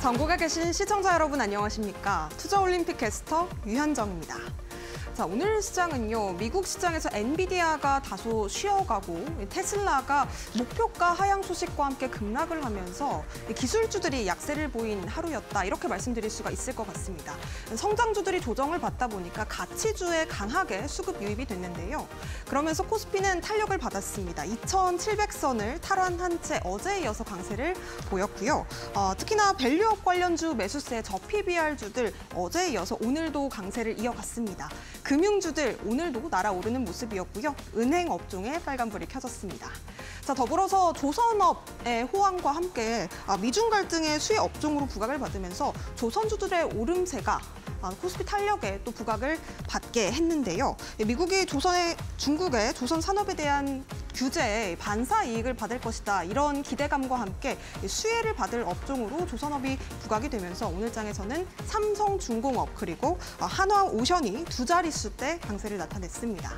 전국에 계신 시청자 여러분 안녕하십니까? 투자올림픽 캐스터 유현정입니다. 자, 오늘 시장은요, 미국 시장에서 엔비디아가 다소 쉬어가고 테슬라가 목표가 하향 소식과 함께 급락을 하면서 기술주들이 약세를 보인 하루였다, 이렇게 말씀드릴 수가 있을 것 같습니다. 성장주들이 조정을 받다 보니까 가치주에 강하게 수급 유입이 됐는데요. 그러면서 코스피는 탄력을 받았습니다. 2,700선을 탈환한 채 어제에 이어서 강세를 보였고요. 특히나 밸류업 관련주 매수세 저PBR주들 어제에 이어서 오늘도 강세를 이어갔습니다. 금융주들 오늘도 날아오르는 모습이었고요. 은행 업종에 빨간불이 켜졌습니다. 자, 더불어서 조선업의 호황과 함께 미중 갈등의 수혜 업종으로 부각을 받으면서 조선주들의 오름세가 코스피 탄력에 또 부각을 받게 했는데요. 미국이 중국의 조선 산업에 대한 규제에 반사 이익을 받을 것이다, 이런 기대감과 함께 수혜를 받을 업종으로 조선업이 부각이 되면서 오늘 장에서는 삼성중공업 그리고 한화오션이 두 자릿수대 강세를 나타냈습니다.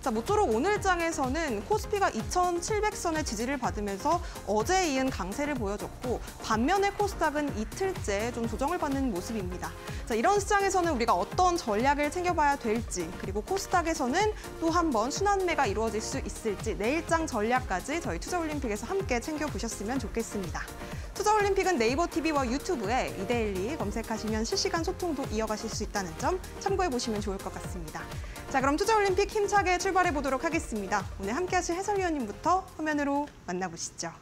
자, 모쪼록 오늘 장에서는 코스피가 2,700선의 지지를 받으면서 어제에 이은 강세를 보여줬고, 반면에 코스닥은 이틀째 좀 조정을 받는 모습입니다. 자, 이런 시장에서는 우리가 어떤 전략을 챙겨봐야 될지, 그리고 코스닥에서는 또 한 번 순환매가 이루어질 수 있을지, 내일장 전략까지 저희 투자올림픽에서 함께 챙겨보셨으면 좋겠습니다. 투자올림픽은 네이버 TV와 유튜브에 이데일리 검색하시면 실시간 소통도 이어가실 수 있다는 점 참고해보시면 좋을 것 같습니다. 자, 그럼 투자올림픽 힘차게 출발해보도록 하겠습니다. 오늘 함께하실 해설위원님부터 화면으로 만나보시죠.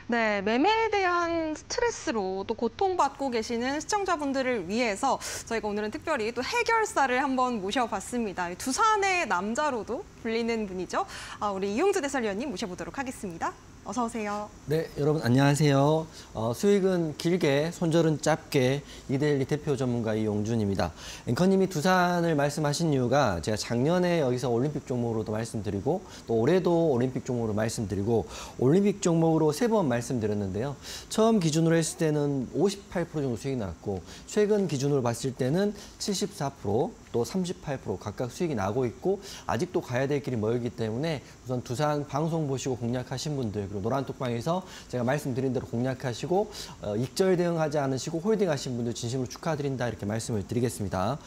네, 매매에 대한 스트레스로 또 고통받고 계시는 시청자분들을 위해서 저희가 오늘은 특별히 또 해결사를 한번 모셔봤습니다. 두산의 남자로도 불리는 분이죠. 우리 이용주 해설위원님 모셔보도록 하겠습니다. 어서 오세요. 네, 여러분 안녕하세요. 수익은 길게, 손절은 짧게, 이데일리 대표 전문가 이용준입니다. 앵커님이 두산을 말씀하신 이유가 제가 작년에 여기서 올림픽 종목으로도 말씀드리고 또 올해도 올림픽 종목으로 말씀드리고 올림픽 종목으로 3번 말씀드렸는데요. 처음 기준으로 했을 때는 58% 정도 수익이 났고 최근 기준으로 봤을 때는 74%, 또 38% 각각 수익이 나고 있고 아직도 가야 될 길이 멀기 때문에 우선 두산 방송 보시고 공략하신 분들, 그리고 노란톡방에서 제가 말씀드린 대로 공략하시고 익절 대응하지 않으시고 홀딩하신 분들 진심으로 축하드린다, 이렇게 말씀을 드리겠습니다.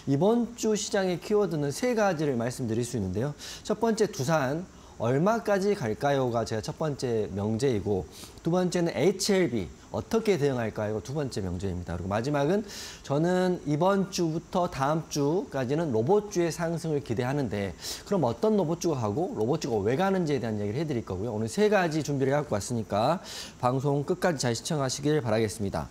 이번 주 시장의 키워드는 3가지를 말씀드릴 수 있는데요. 첫 번째, 두산 얼마까지 갈까요가 제가 첫 번째 명제이고, 두 번째는 HLB 어떻게 대응할까요? 두 번째 명제입니다. 그리고 마지막은 저는 이번 주부터 다음 주까지는 로봇주의 상승을 기대하는데 그럼 어떤 로봇주가 가고 로봇주가 왜 가는지에 대한 얘기를 해드릴 거고요. 오늘 3가지 준비를 해갖고 왔으니까 방송 끝까지 잘 시청하시길 바라겠습니다.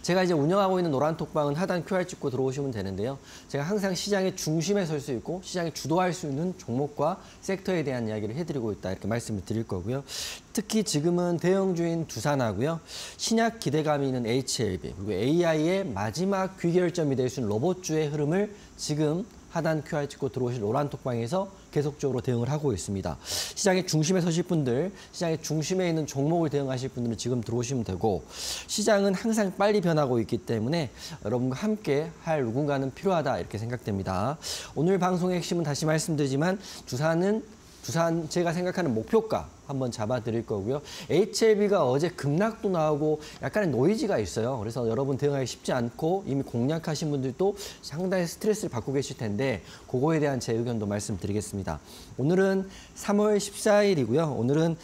제가 이제 운영하고 있는 노란톡방은 하단 QR 찍고 들어오시면 되는데요. 제가 항상 시장의 중심에 설 수 있고 시장이 주도할 수 있는 종목과 섹터에 대한 이야기를 해드리고 있다, 이렇게 말씀을 드릴 거고요. 특히 지금은 대형주인 두산하고요, 신약 기대감이 있는 HLB, 그리고 AI의 마지막 귀결점이 될 수 있는 로봇주의 흐름을 지금 하단 QR 찍고 들어오실 노란톡방에서 계속적으로 대응을 하고 있습니다. 시장의 중심에 서실 분들, 시장의 중심에 있는 종목을 대응하실 분들은 지금 들어오시면 되고, 시장은 항상 빨리 변하고 있기 때문에 여러분과 함께 할 누군가는 필요하다, 이렇게 생각됩니다. 오늘 방송의 핵심은 다시 말씀드리지만 두산은 두산 제가 생각하는 목표가 한번 잡아드릴 거고요. HLB가 어제 급락도 나오고 약간의 노이즈가 있어요. 그래서 여러분 대응하기 쉽지 않고 이미 공략하신 분들도 상당히 스트레스를 받고 계실 텐데 그거에 대한 제 의견도 말씀드리겠습니다. 오늘은 3월 14일이고요. 오늘은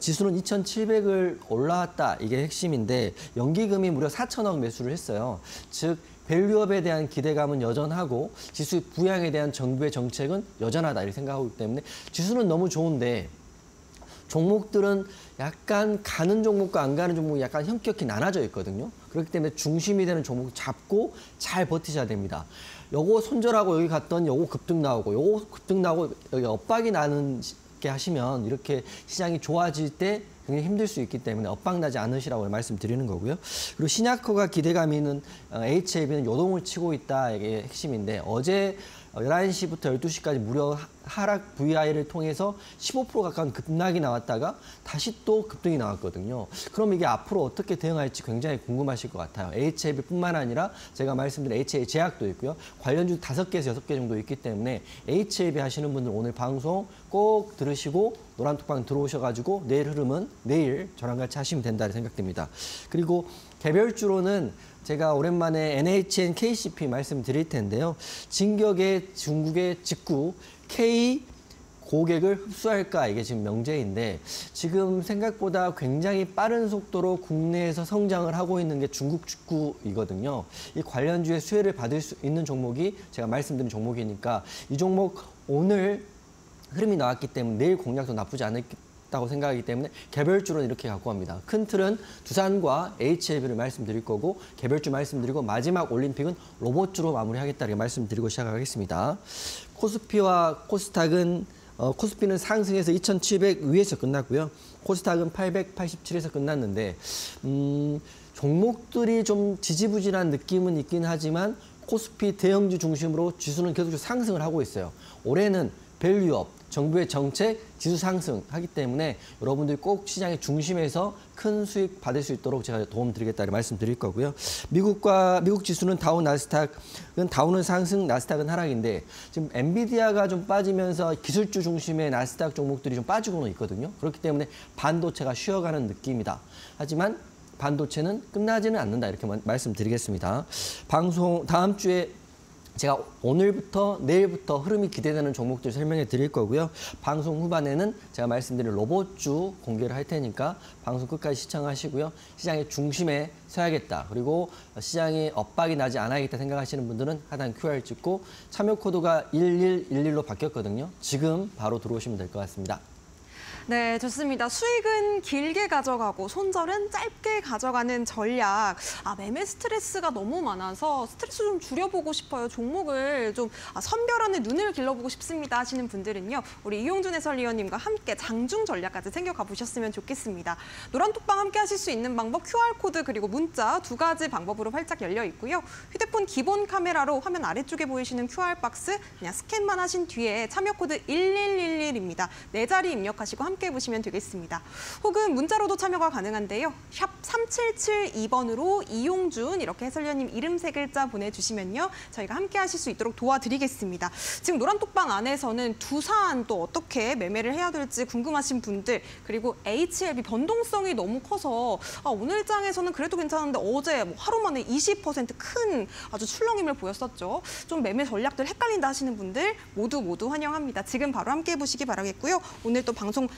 지수는 2,700을 올라왔다. 이게 핵심인데 연기금이 무려 4천억 매수를 했어요. 즉 밸류업에 대한 기대감은 여전하고 지수 부양에 대한 정부의 정책은 여전하다 이렇게 생각하고 있기 때문에 지수는 너무 좋은데 종목들은 약간 가는 종목과 안 가는 종목이 약간 현격히 나눠져 있거든요. 그렇기 때문에 중심이 되는 종목 잡고 잘 버티셔야 됩니다. 요거 손절하고 여기 갔던 요거 급등 나오고 요거 급등 나오고 여기 엇박이 나는 게 하시면 이렇게 시장이 좋아질 때 굉장히 힘들 수 있기 때문에 엇박나지 않으시라고 말씀드리는 거고요. 그리고 신약허가 기대감이 있는 HLB는 요동을 치고 있다. 이게 핵심인데 어제 11시부터 12시까지 무려 하락 VI를 통해서 15% 가까운 급락이 나왔다가 다시 또 급등이 나왔거든요. 그럼 이게 앞으로 어떻게 대응할지 굉장히 궁금하실 것 같아요. HLB뿐만 아니라 제가 말씀드린 HL 제약도 있고요. 관련주 5개에서 6개 정도 있기 때문에 HLB 하시는 분들 오늘 방송 꼭 들으시고 노란톡방 들어오셔가지고 내일 흐름은 내일 저랑 같이 하시면 된다 생각됩니다. 그리고 개별주로는 제가 오랜만에 NHN KCP 말씀드릴 텐데요. 진격의 중국의 직구 K 고객을 흡수할까 이게 지금 명제인데 지금 생각보다 굉장히 빠른 속도로 국내에서 성장을 하고 있는 게 중국 직구이거든요. 이 관련주의 수혜를 받을 수 있는 종목이 제가 말씀드린 종목이니까 이 종목 오늘 흐름이 나왔기 때문에 내일 공략도 나쁘지 않다고 생각하기 때문에 개별주로는 이렇게 갖고 갑니다. 큰 틀은 두산과 HLB를 말씀드릴 거고 개별주 말씀드리고 마지막 올림픽은 로봇주로 마무리하겠다 이렇게 말씀드리고 시작하겠습니다. 코스피와 코스닥은 코스피는 상승해서 2,700 위에서 끝났고요. 코스닥은 887에서 끝났는데 종목들이 좀 지지부진한 느낌은 있긴 하지만 코스피 대형주 중심으로 지수는 계속 상승을 하고 있어요. 올해는 밸류업, 정부의 정책, 지수 상승하기 때문에 여러분들이 꼭 시장의 중심에서 큰 수익 받을 수 있도록 제가 도움드리겠다고 말씀드릴 거고요. 미국 지수는 다우 나스닥은 다우는 상승, 나스닥은 하락인데 지금 엔비디아가 좀 빠지면서 기술주 중심의 나스닥 종목들이 좀 빠지고는 있거든요. 그렇기 때문에 반도체가 쉬어가는 느낌이다. 하지만 반도체는 끝나지는 않는다 이렇게 말씀드리겠습니다. 방송 다음 주에 제가 오늘부터 내일부터 흐름이 기대되는 종목들 설명해 드릴 거고요. 방송 후반에는 제가 말씀드린 로봇주 공개를 할 테니까 방송 끝까지 시청하시고요. 시장의 중심에 서야겠다. 그리고 시장이 엇박이 나지 않아야겠다 생각하시는 분들은 하단 QR 찍고 참여 코드가 1111로 바뀌었거든요. 지금 바로 들어오시면 될 것 같습니다. 네, 좋습니다. 수익은 길게 가져가고 손절은 짧게 가져가는 전략. 매매 스트레스가 너무 많아서 스트레스 좀 줄여보고 싶어요. 종목을 좀 선별하는 눈을 길러보고 싶습니다 하시는 분들은요. 우리 이용준 해설위원님과 함께 장중 전략까지 챙겨가 보셨으면 좋겠습니다. 노란톡방 함께 하실 수 있는 방법 QR코드 그리고 문자 2가지 방법으로 활짝 열려 있고요. 휴대폰 기본 카메라로 화면 아래쪽에 보이시는 QR박스 그냥 스캔만 하신 뒤에 참여코드 1111입니다. 4자리 입력하시고 함께 해보시면 되겠습니다. 혹은 문자로도 참여가 가능한데요. 샵 3772번으로 이용준 이렇게 해설위원님 이름 3글자 보내주시면요. 저희가 함께 하실 수 있도록 도와드리겠습니다. 지금 노란톡방 안에서는 두산 또 어떻게 매매를 해야 될지 궁금하신 분들 그리고 HLB 변동성이 너무 커서 오늘 장에서는 그래도 괜찮은데 어제 하루 만에 20% 큰 아주 출렁임을 보였었죠. 좀 매매 전략들 헷갈린다 하시는 분들 모두 환영합니다. 지금 바로 함께 해보시기 바라겠고요. 오늘 또 방송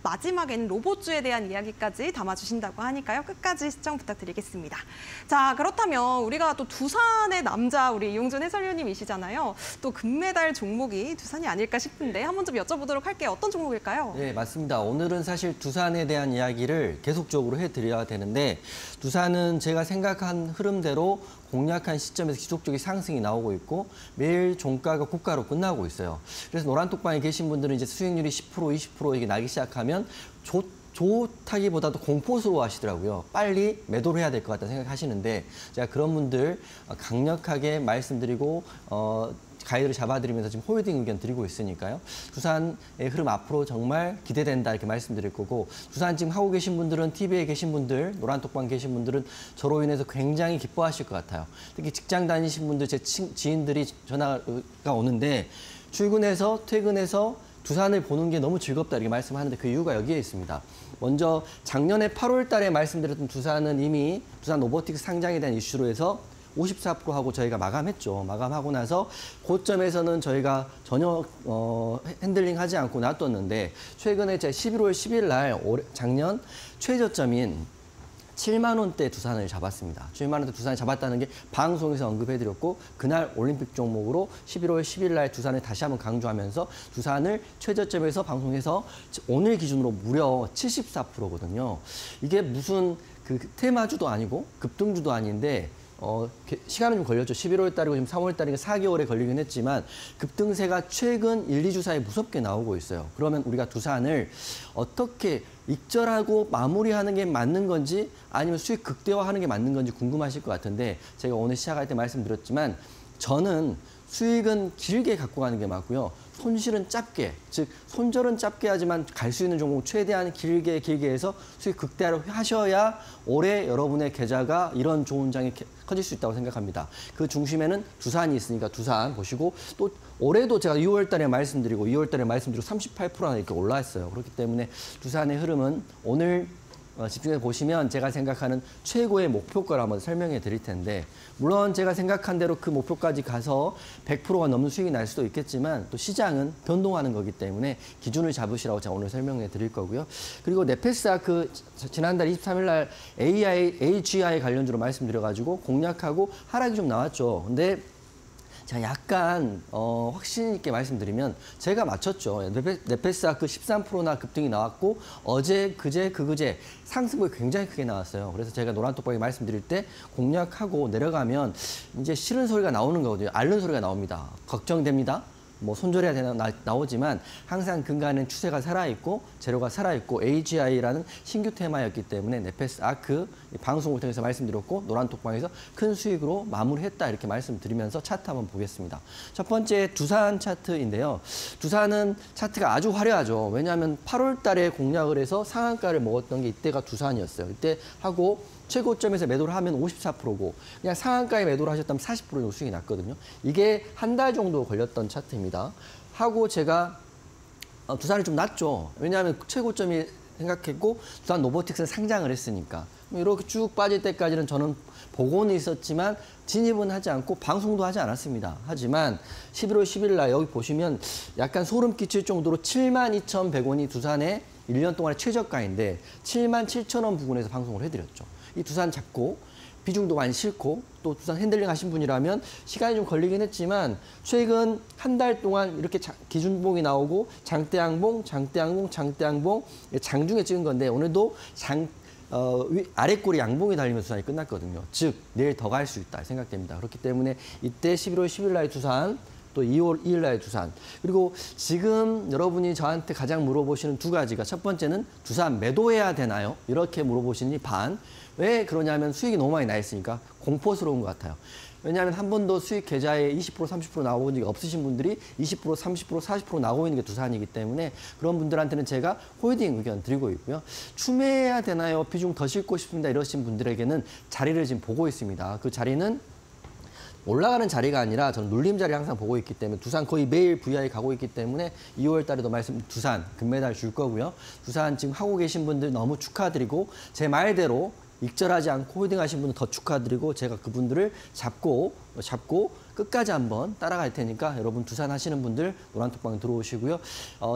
마지막에는 로봇주에 대한 이야기까지 담아주신다고 하니까요. 끝까지 시청 부탁드리겠습니다. 자, 그렇다면 우리가 또 두산의 남자 우리 이용준 해설위원님이시잖아요. 또 금메달 종목이 두산이 아닐까 싶은데 한번 좀 여쭤보도록 할게요. 어떤 종목일까요? 네, 맞습니다. 오늘은 사실 두산에 대한 이야기를 계속적으로 해드려야 되는데 두산은 제가 생각한 흐름대로 공략한 시점에서 지속적인 상승이 나오고 있고 매일 종가가 고가로 끝나고 있어요. 그래서 노란톡방에 계신 분들은 이제 수익률이 10%, 20% 이게 나기 시작하면 좋다기보다도 공포스러워 하시더라고요. 빨리 매도를 해야 될 것 같다 생각하시는데 제가 그런 분들 강력하게 말씀드리고 가이드를 잡아드리면서 지금 홀딩 의견 드리고 있으니까요. 두산의 흐름 앞으로 정말 기대된다 이렇게 말씀드릴 거고 두산 지금 하고 계신 분들은 TV에 계신 분들, 노란톡방 계신 분들은 저로 인해서 굉장히 기뻐하실 것 같아요. 특히 직장 다니신 분들, 제 지인들이 전화가 오는데 출근해서 퇴근해서 두산을 보는 게 너무 즐겁다 이렇게 말씀하는데 그 이유가 여기에 있습니다. 먼저 작년에 8월 달에 말씀드렸던 두산은 이미 두산 로보틱스 상장에 대한 이슈로 해서 54%하고 저희가 마감했죠. 마감하고 나서 고점에서는 저희가 전혀 핸들링하지 않고 놔뒀는데 최근에 제 11월 10일 날 작년 최저점인 7만 원대 두산을 잡았습니다. 7만 원대 두산을 잡았다는 게 방송에서 언급해드렸고 그날 올림픽 종목으로 11월 10일 날 두산을 다시 한번 강조하면서 두산을 최저점에서 방송에서 오늘 기준으로 무려 74%거든요. 이게 무슨 그 테마주도 아니고 급등주도 아닌데 시간은 좀 걸렸죠. 11월 달이고 지금 3월 달이니까 4개월에 걸리긴 했지만 급등세가 최근 1, 2주 사이에 무섭게 나오고 있어요. 그러면 우리가 두산을 어떻게 익절하고 마무리하는 게 맞는 건지 아니면 수익 극대화하는 게 맞는 건지 궁금하실 것 같은데 제가 오늘 시작할 때 말씀드렸지만 저는 수익은 길게 갖고 가는 게 맞고요. 손실은 짧게, 즉 손절은 짧게 하지만 갈 수 있는 종목 최대한 길게 해서 수익 극대화를 하셔야 올해 여러분의 계좌가 이런 좋은 장이 커질 수 있다고 생각합니다. 그 중심에는 두산이 있으니까 두산 보시고 또 올해도 제가 2월 달에 말씀드리고 2월 달에 말씀드리고 38%나 이렇게 올라왔어요. 그렇기 때문에 두산의 흐름은 오늘 집중해서 보시면 제가 생각하는 최고의 목표가를 한번 설명해 드릴 텐데 물론 제가 생각한 대로 그 목표까지 가서 100%가 넘는 수익이 날 수도 있겠지만 또 시장은 변동하는 거기 때문에 기준을 잡으시라고 제가 오늘 설명해 드릴 거고요. 그리고 네페스아크 지난달 23일 날 AGI 관련주로 말씀드려가지고 공략하고 하락이 좀 나왔죠. 근데 제가 약간 확신 있게 말씀드리면 제가 맞췄죠. 네페스아크 13%나 급등이 나왔고 어제, 그제 상승폭이 굉장히 크게 나왔어요. 그래서 제가 노란톡방에 말씀드릴 때 공략하고 내려가면 이제 싫은 소리가 나오는 거거든요. 앓는 소리가 나옵니다. 걱정됩니다. 뭐 손절해야 되나 나오지만 항상 근간에는 추세가 살아있고 재료가 살아있고 AGI라는 신규 테마였기 때문에 네페스아크 방송을 통해서 말씀드렸고 노란톡방에서 큰 수익으로 마무리했다 이렇게 말씀드리면서 차트 한번 보겠습니다. 첫 번째 두산 차트인데요. 두산은 차트가 아주 화려하죠. 왜냐하면 8월 달에 공략을 해서 상한가를 먹었던 게 이때가 두산이었어요. 이때 하고 최고점에서 매도를 하면 54%고 그냥 상한가에 매도를 하셨다면 40% 정도 수익이 났거든요. 이게 한 달 정도 걸렸던 차트입니다. 하고 제가 두산이 좀 낮죠. 왜냐하면 최고점이 생각했고 두산 로보틱스는 상장을 했으니까. 이렇게 쭉 빠질 때까지는 저는 보고는 있었지만 진입은 하지 않고 방송도 하지 않았습니다. 하지만 11월 10일 날 여기 보시면 약간 소름 끼칠 정도로 72,100원이 두산의 1년 동안의 최저가인데 77,000원 부근에서 방송을 해드렸죠. 이 두산 잡고 비중도 많이 싫고 또 두산 핸들링 하신 분이라면 시간이 좀 걸리긴 했지만 최근 한 달 동안 이렇게 기준봉이 나오고 장대양봉 장중에 찍은 건데 오늘도 아래꼬리 양봉이 달리면서 두산이 끝났거든요. 즉 내일 더 갈 수 있다 생각됩니다. 그렇기 때문에 이때 11월 10일 날 두산 또 2월 2일 날 두산. 그리고 지금 여러분이 저한테 가장 물어보시는 두 가지가 첫 번째는 두산 매도해야 되나요? 이렇게 물어보시니 반. 왜 그러냐면 수익이 너무 많이 나 있으니까 공포스러운 것 같아요. 왜냐하면 한 번도 수익 계좌에 20% 30% 나오본 적이 없으신 분들이 20% 30% 40% 나오고 있는 게 두산이기 때문에 그런 분들한테는 제가 홀딩 의견 드리고 있고요. 추매해야 되나요? 비중 더 싣고 싶습니다. 이러신 분들에게는 자리를 지금 보고 있습니다. 그 자리는 올라가는 자리가 아니라 저는 눌림 자리를 항상 보고 있기 때문에 두산 거의 매일 VI 가고 있기 때문에 2월 달에도 두산 금메달 줄 거고요. 두산 지금 하고 계신 분들 너무 축하드리고 제 말대로 익절하지 않고 홀딩하신 분들 더 축하드리고 제가 그분들을 잡고 끝까지 한번 따라갈 테니까 여러분 두산 하시는 분들 노란톡방 들어오시고요.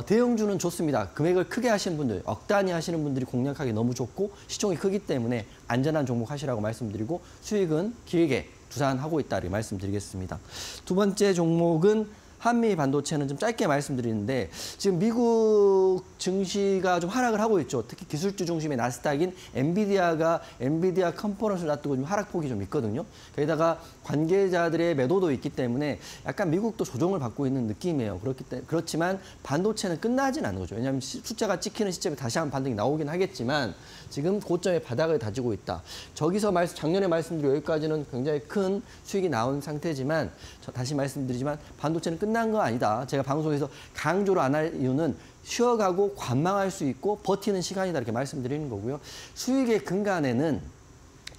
대형주는 좋습니다. 금액을 크게 하시는 분들, 억 단위 하시는 분들이 공략하기 너무 좋고 시총이 크기 때문에 안전한 종목 하시라고 말씀드리고 수익은 길게 두산하고 있다 이렇게 말씀드리겠습니다. 두 번째 종목은 한미 반도체는 좀 짧게 말씀드리는데 지금 미국 증시가 좀 하락을 하고 있죠. 특히 기술주 중심의 나스닥인 엔비디아 컨퍼런스를 놔두고 좀 하락폭이 좀 있거든요. 게다가 관계자들의 매도도 있기 때문에 약간 미국도 조정을 받고 있는 느낌이에요. 그렇지만 반도체는 끝나진 않은 거죠. 왜냐하면 숫자가 찍히는 시점에 다시 한번 반등이 나오긴 하겠지만 지금 고점의 바닥을 다지고 있다. 저기서 작년에 말씀드린 여기까지는 굉장히 큰 수익이 나온 상태지만 다시 말씀드리지만 반도체는 끝난 거 아니다. 제가 방송에서 강조를 안 할 이유는 쉬어가고 관망할 수 있고 버티는 시간이다 이렇게 말씀드리는 거고요. 수익의 근간에는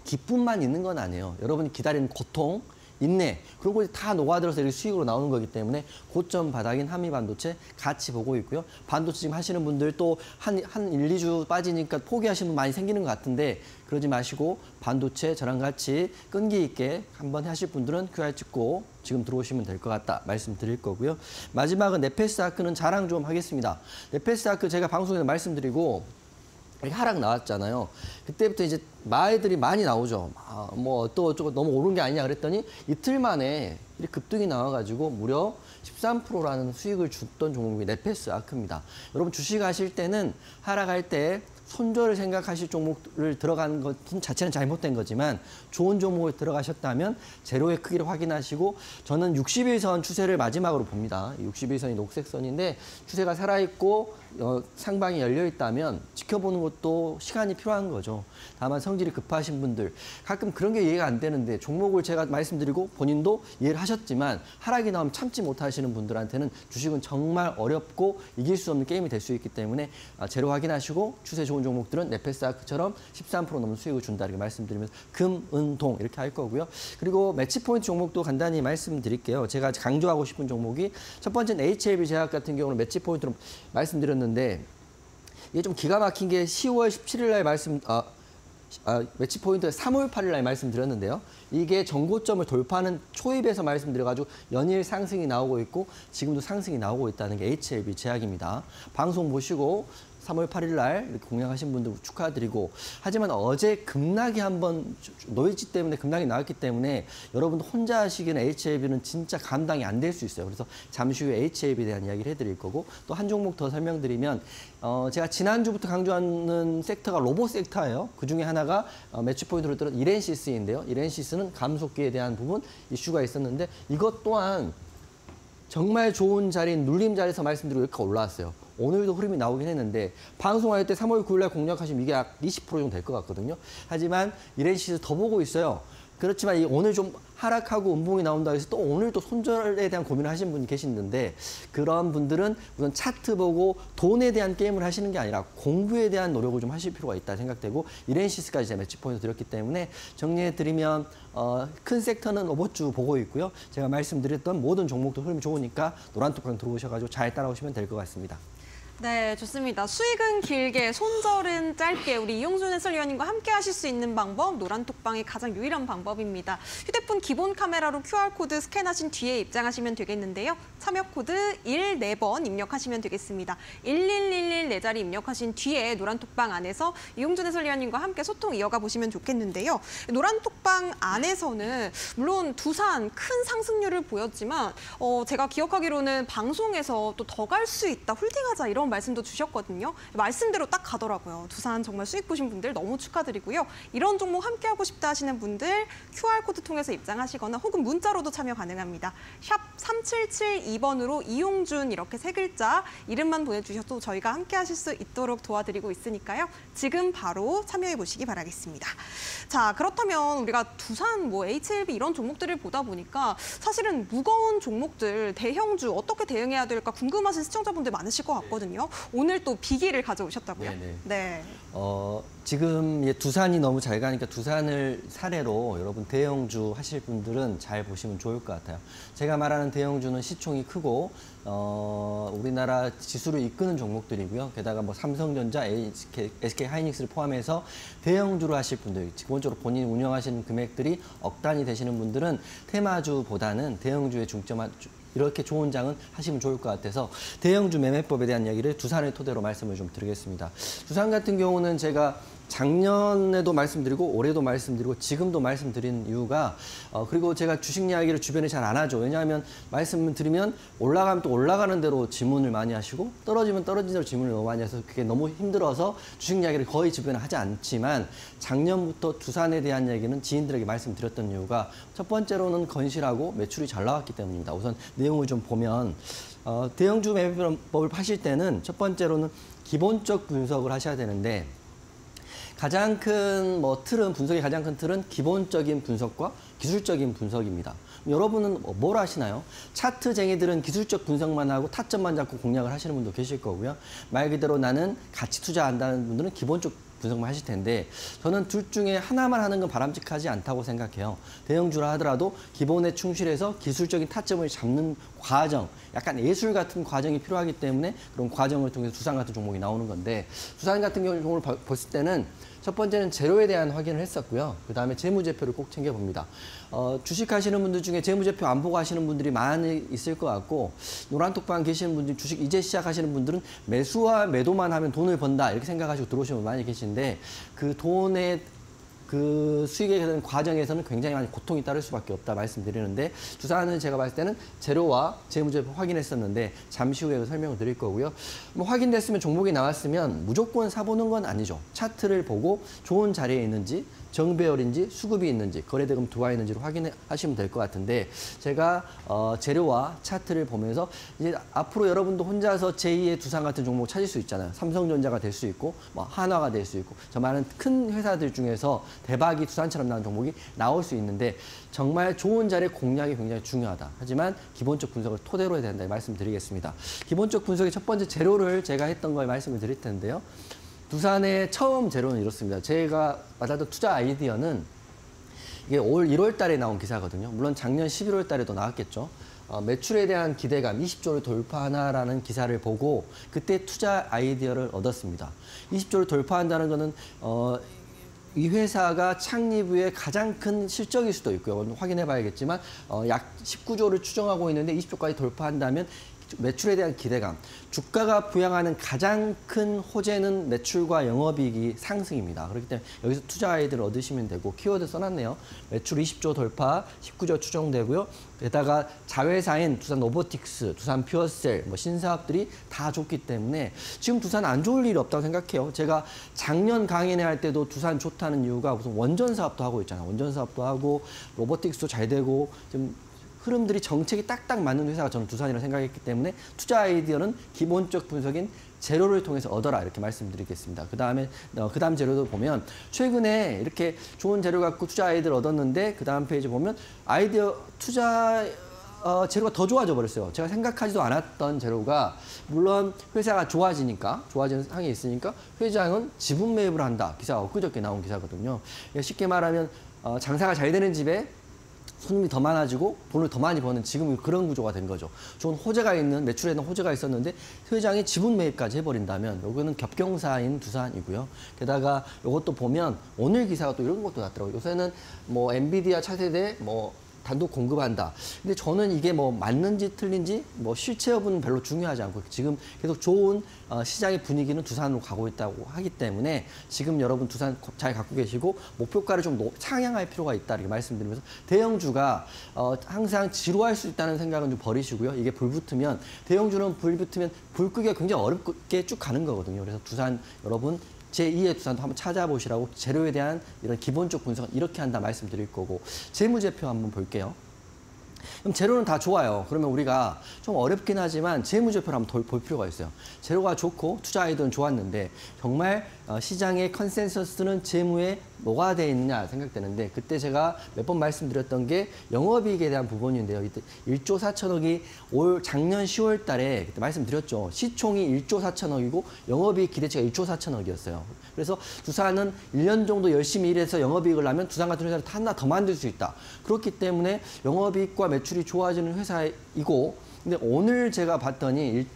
기쁨만 있는 건 아니에요. 여러분이 기다리는 고통, 인내 그런 것이 다 녹아들어서 이렇게 수익으로 나오는 거기 때문에 고점 바닥인 한미반도체 같이 보고 있고요. 반도체 지금 하시는 분들 또 한 1, 2주 빠지니까 포기하시는 분 많이 생기는 것 같은데 그러지 마시고 반도체 저랑 같이 끈기 있게 한번 하실 분들은 QR 찍고 지금 들어오시면 될 것 같다 말씀드릴 거고요. 마지막은 네페스다크는 자랑 좀 하겠습니다. 네페스다크 제가 방송에서 말씀드리고 하락 나왔잖아요. 그때부터 이제 말들이 많이 나오죠. 뭐 또 어쩌고 너무 오른 게 아니냐 그랬더니 이틀 만에 이렇게 급등이 나와가지고 무려 13%라는 수익을 줬던 종목이 네페스아크입니다. 여러분 주식 하실 때는 하락할 때 손절을 생각하실 종목을 들어가는 것 자체는 잘못된 거지만 좋은 종목을 들어가셨다면 제로의 크기를 확인하시고 저는 60일선 추세를 마지막으로 봅니다. 60일선이 녹색선인데 추세가 살아있고 상방이 열려있다면 지켜보는 것도 시간이 필요한 거죠. 다만 성질이 급하신 분들 가끔 그런 게 이해가 안 되는데 종목을 제가 말씀드리고 본인도 이해를 하셨지만 하락이 나오면 참지 못하시는 분들한테는 주식은 정말 어렵고 이길 수 없는 게임이 될 수 있기 때문에 제로 확인하시고 추세 좋은 종목들은 네페스아크처럼 13% 넘는 수익을 준다 이렇게 말씀드리면서 금, 은, 동 이렇게 할 거고요. 그리고 매치 포인트 종목도 간단히 말씀드릴게요. 제가 강조하고 싶은 종목이 첫 번째는 HLB 제약 같은 경우는 매치 포인트로 말씀드렸는데 이게 좀 기가 막힌 게 10월 17일 날 매치 포인트 3월 8일 날 말씀드렸는데요. 이게 전고점을 돌파하는 초입에서 말씀드려가지고 연일 상승이 나오고 있고 지금도 상승이 나오고 있다는 게 HLB 제약입니다. 방송 보시고 3월 8일 날 이렇게 공략하신 분들 축하드리고 하지만 어제 급락이 한번 노이즈 때문에 급락이 나왔기 때문에 여러분들 혼자 하시기에는 HLB는 진짜 감당이 안 될 수 있어요. 그래서 잠시 후에 HLB에 대한 이야기를 해드릴 거고 또 한 종목 더 설명드리면 제가 지난주부터 강조하는 섹터가 로봇 섹터예요. 그중에 하나가 매치 포인트로 들은 이렌시스인데요. 이렌시스는 감속기에 대한 부분 이슈가 있었는데 이것 또한 정말 좋은 자리인 눌림 자리에서 말씀드리고 이렇게 올라왔어요. 오늘도 흐름이 나오긴 했는데 방송할 때 3월 9일 날 공략하시면 이게 약 20% 정도 될 것 같거든요. 하지만 이렌시스 더 보고 있어요. 그렇지만 오늘 좀 하락하고 음봉이 나온다 해서 또 오늘 또 손절에 대한 고민을 하시는 분이 계시는데 그런 분들은 우선 차트 보고 돈에 대한 게임을 하시는 게 아니라 공부에 대한 노력을 좀 하실 필요가 있다 생각되고 이렌시스까지 제가 매치 포인트 드렸기 때문에 정리해드리면 큰 섹터는 로봇주 보고 있고요. 제가 말씀드렸던 모든 종목도 흐름이 좋으니까 노란톡방 들어오셔가지고 잘 따라오시면 될 것 같습니다. 네, 좋습니다. 수익은 길게, 손절은 짧게 우리 이용준 해설위원님과 함께 하실 수 있는 방법, 노란톡방이 가장 유일한 방법입니다. 휴대폰 기본 카메라로 QR코드 스캔하신 뒤에 입장하시면 되겠는데요. 참여 코드 14번 입력하시면 되겠습니다. 1111 네 자리 입력하신 뒤에 노란톡방 안에서 이용준 해설위원님과 함께 소통 이어가 보시면 좋겠는데요. 노란톡방 안에서는 물론 두산 큰 상승률을 보였지만 제가 기억하기로는 방송에서 또 더 갈 수 있다, 홀딩하자 이런 말씀도 주셨거든요. 말씀대로 딱 가더라고요. 두산 정말 수익 보신 분들 너무 축하드리고요. 이런 종목 함께하고 싶다 하시는 분들 QR코드 통해서 입장하시거나 혹은 문자로도 참여 가능합니다. 샵 3772번으로 이용준 이렇게 세 글자 이름만 보내주셔도 저희가 함께하실 수 있도록 도와드리고 있으니까요. 지금 바로 참여해 보시기 바라겠습니다. 자, 그렇다면 우리가 두산, HLB 이런 종목들을 보다 보니까 사실은 무거운 종목들, 대형주 어떻게 대응해야 될까 궁금하신 시청자분들 많으실 것 같거든요. 오늘 또 비기를 가져오셨다고요? 네네. 네. 지금 두산이 너무 잘 가니까 두산을 사례로 여러분 대형주 하실 분들은 잘 보시면 좋을 것 같아요. 제가 말하는 대형주는 시총이 크고 우리나라 지수를 이끄는 종목들이고요. 게다가 삼성전자, SK 하이닉스를 포함해서 대형주로 하실 분들, 기본적으로 본인이 운영하시는 금액들이 억 단위 되시는 분들은 테마주보다는 대형주에 중점한 이렇게 좋은 장은 하시면 좋을 것 같아서 대형주 매매법에 대한 이야기를 두산을 토대로 말씀을 좀 드리겠습니다. 두산 같은 경우는 제가 작년에도 말씀드리고 올해도 말씀드리고 지금도 말씀드린 이유가 그리고 제가 주식 이야기를 주변에 잘 안 하죠. 왜냐하면 말씀을 드리면 올라가면 또 올라가는 대로 질문을 많이 하시고 떨어지면 떨어진 대로 질문을 너무 많이 해서 그게 너무 힘들어서 주식 이야기를 거의 주변에 하지 않지만 작년부터 두산에 대한 얘기는 지인들에게 말씀드렸던 이유가 첫 번째로는 건실하고 매출이 잘 나왔기 때문입니다. 우선 내용을 좀 보면 대형주 매매법을 하실 때는 첫 번째로는 기본적 분석을 하셔야 되는데 가장 큰 분석의 가장 큰 틀은 기본적인 분석과 기술적인 분석입니다. 여러분은 뭘 하시나요? 차트쟁이들은 기술적 분석만 하고 타점만 잡고 공략을 하시는 분도 계실 거고요. 말 그대로 나는 가치 투자한다는 분들은 기본적 분석만 하실 텐데 저는 둘 중에 하나만 하는 건 바람직하지 않다고 생각해요. 대형주라 하더라도 기본에 충실해서 기술적인 타점을 잡는 과정, 약간 예술 같은 과정이 필요하기 때문에 그런 과정을 통해서 두산 같은 종목이 나오는 건데 두산 같은 경우를 봤을 때는 첫 번째는 재료에 대한 확인을 했었고요. 그다음에 재무제표를 꼭 챙겨봅니다. 주식하시는 분들 중에 재무제표 안 보고 하시는 분들이 많이 있을 것 같고 노란톡방 계시는 분들, 주식 이제 시작하시는 분들은 매수와 매도만 하면 돈을 번다 이렇게 생각하시고 들어오시는 분 많이 계신데 그 돈의 그 수익에 대한 과정에서는 굉장히 많이 고통이 따를 수밖에 없다 말씀드리는데 두산은 제가 봤을 때는 재료와 재무제표 확인했었는데 잠시 후에 설명을 드릴 거고요. 뭐 확인됐으면 종목이 나왔으면 무조건 사보는 건 아니죠. 차트를 보고 좋은 자리에 있는지 정배열인지 수급이 있는지 거래대금 들어와 있는지를 확인하시면 될 것 같은데 제가 재료와 차트를 보면서 이제 앞으로 여러분도 혼자서 제2의 두산 같은 종목 찾을 수 있잖아요. 삼성전자가 될 수 있고 뭐 한화가 될 수 있고 저 많은 큰 회사들 중에서 대박이 두산처럼 나온 종목이 나올 수 있는데 정말 좋은 자리의 공략이 굉장히 중요하다. 하지만 기본적 분석을 토대로 해야 된다 말씀드리겠습니다. 기본적 분석의 첫 번째 재료를 제가 했던 걸 말씀을 드릴 텐데요. 두산의 처음 재료는 이렇습니다. 제가 받았던 투자 아이디어는 이게 올 1월 달에 나온 기사거든요. 물론 작년 11월 달에도 나왔겠죠. 매출에 대한 기대감 20조를 돌파하나라는 기사를 보고 그때 투자 아이디어를 얻었습니다. 20조를 돌파한다는 거는 이 회사가 창립 후에 가장 큰 실적일 수도 있고요. 확인해 봐야겠지만 약 19조를 추정하고 있는데 20조까지 돌파한다면 매출에 대한 기대감, 주가가 부양하는 가장 큰 호재는 매출과 영업이익이 상승입니다. 그렇기 때문에 여기서 투자 아이디어를 얻으시면 되고 키워드 써놨네요. 매출 20조 돌파, 19조 추정되고요. 게다가 자회사인 두산 로보틱스, 두산 퓨어셀, 뭐 신사업들이 다 좋기 때문에 지금 두산 안 좋을 일이 없다고 생각해요. 제가 작년 강연회 할 때도 두산 좋다는 이유가 무슨 원전 사업도 하고 있잖아요. 원전 사업도 하고 로보틱스도 잘 되고 좀 흐름들이 정책이 딱딱 맞는 회사가 저는 두산이라고 생각했기 때문에 투자 아이디어는 기본적 분석인 재료를 통해서 얻어라 이렇게 말씀드리겠습니다. 그다음 재료도 보면 최근에 이렇게 좋은 재료 갖고 투자 아이디어를 얻었는데 그다음 페이지 보면 아이디어 투자 재료가 더 좋아져 버렸어요. 제가 생각하지도 않았던 재료가 물론 회사가 좋아지니까 좋아지는 상황이 있으니까 회장은 지분 매입을 한다. 기사가 엊그저께 나온 기사거든요. 쉽게 말하면 장사가 잘 되는 집에 손님이 더 많아지고 돈을 더 많이 버는 지금 그런 구조가 된 거죠. 좋은 호재가 있는 매출에는 호재가 있었는데 회장이 지분 매입까지 해버린다면 여기는 겹경사인 두산이고요. 게다가 이것도 보면 오늘 기사가 또 이런 것도 났더라고요. 요새는 뭐 엔비디아 차세대 뭐 단독 공급한다. 근데 저는 이게 뭐 맞는지 틀린지 뭐 실체 여부는 별로 중요하지 않고 지금 계속 좋은 시장의 분위기는 두산으로 가고 있다고 하기 때문에 지금 여러분 두산 잘 갖고 계시고 목표가를 좀 상향할 필요가 있다 이렇게 말씀드리면서 대형주가 항상 지루할 수 있다는 생각은 좀 버리시고요. 이게 불 붙으면 대형주는 불 붙으면 불 끄기가 굉장히 어렵게 쭉 가는 거거든요. 그래서 두산 여러분 제2의 두산도 한번 찾아보시라고 재료에 대한 이런 기본적 분석은 이렇게 한다 말씀드릴 거고 재무제표 한번 볼게요. 그럼 재료는 다 좋아요. 그러면 우리가 좀 어렵긴 하지만 재무제표를 한번 볼 필요가 있어요. 재료가 좋고 투자 아이디어는 좋았는데 정말 시장의 컨센서스는 재무에 뭐가 돼 있느냐 생각되는데 그때 제가 몇 번 말씀드렸던 게 영업이익에 대한 부분인데요. 이때 1조 4천억이 올 작년 10월 달에 그때 말씀드렸죠. 시총이 1조 4천억이고 영업이익 기대치가 1조 4천억이었어요. 그래서 두산은 1년 정도 열심히 일해서 영업이익을 하면 두산 같은 회사를 하나 더 만들 수 있다. 그렇기 때문에 영업이익과 매출이 좋아지는 회사이고 근데 오늘 제가 봤더니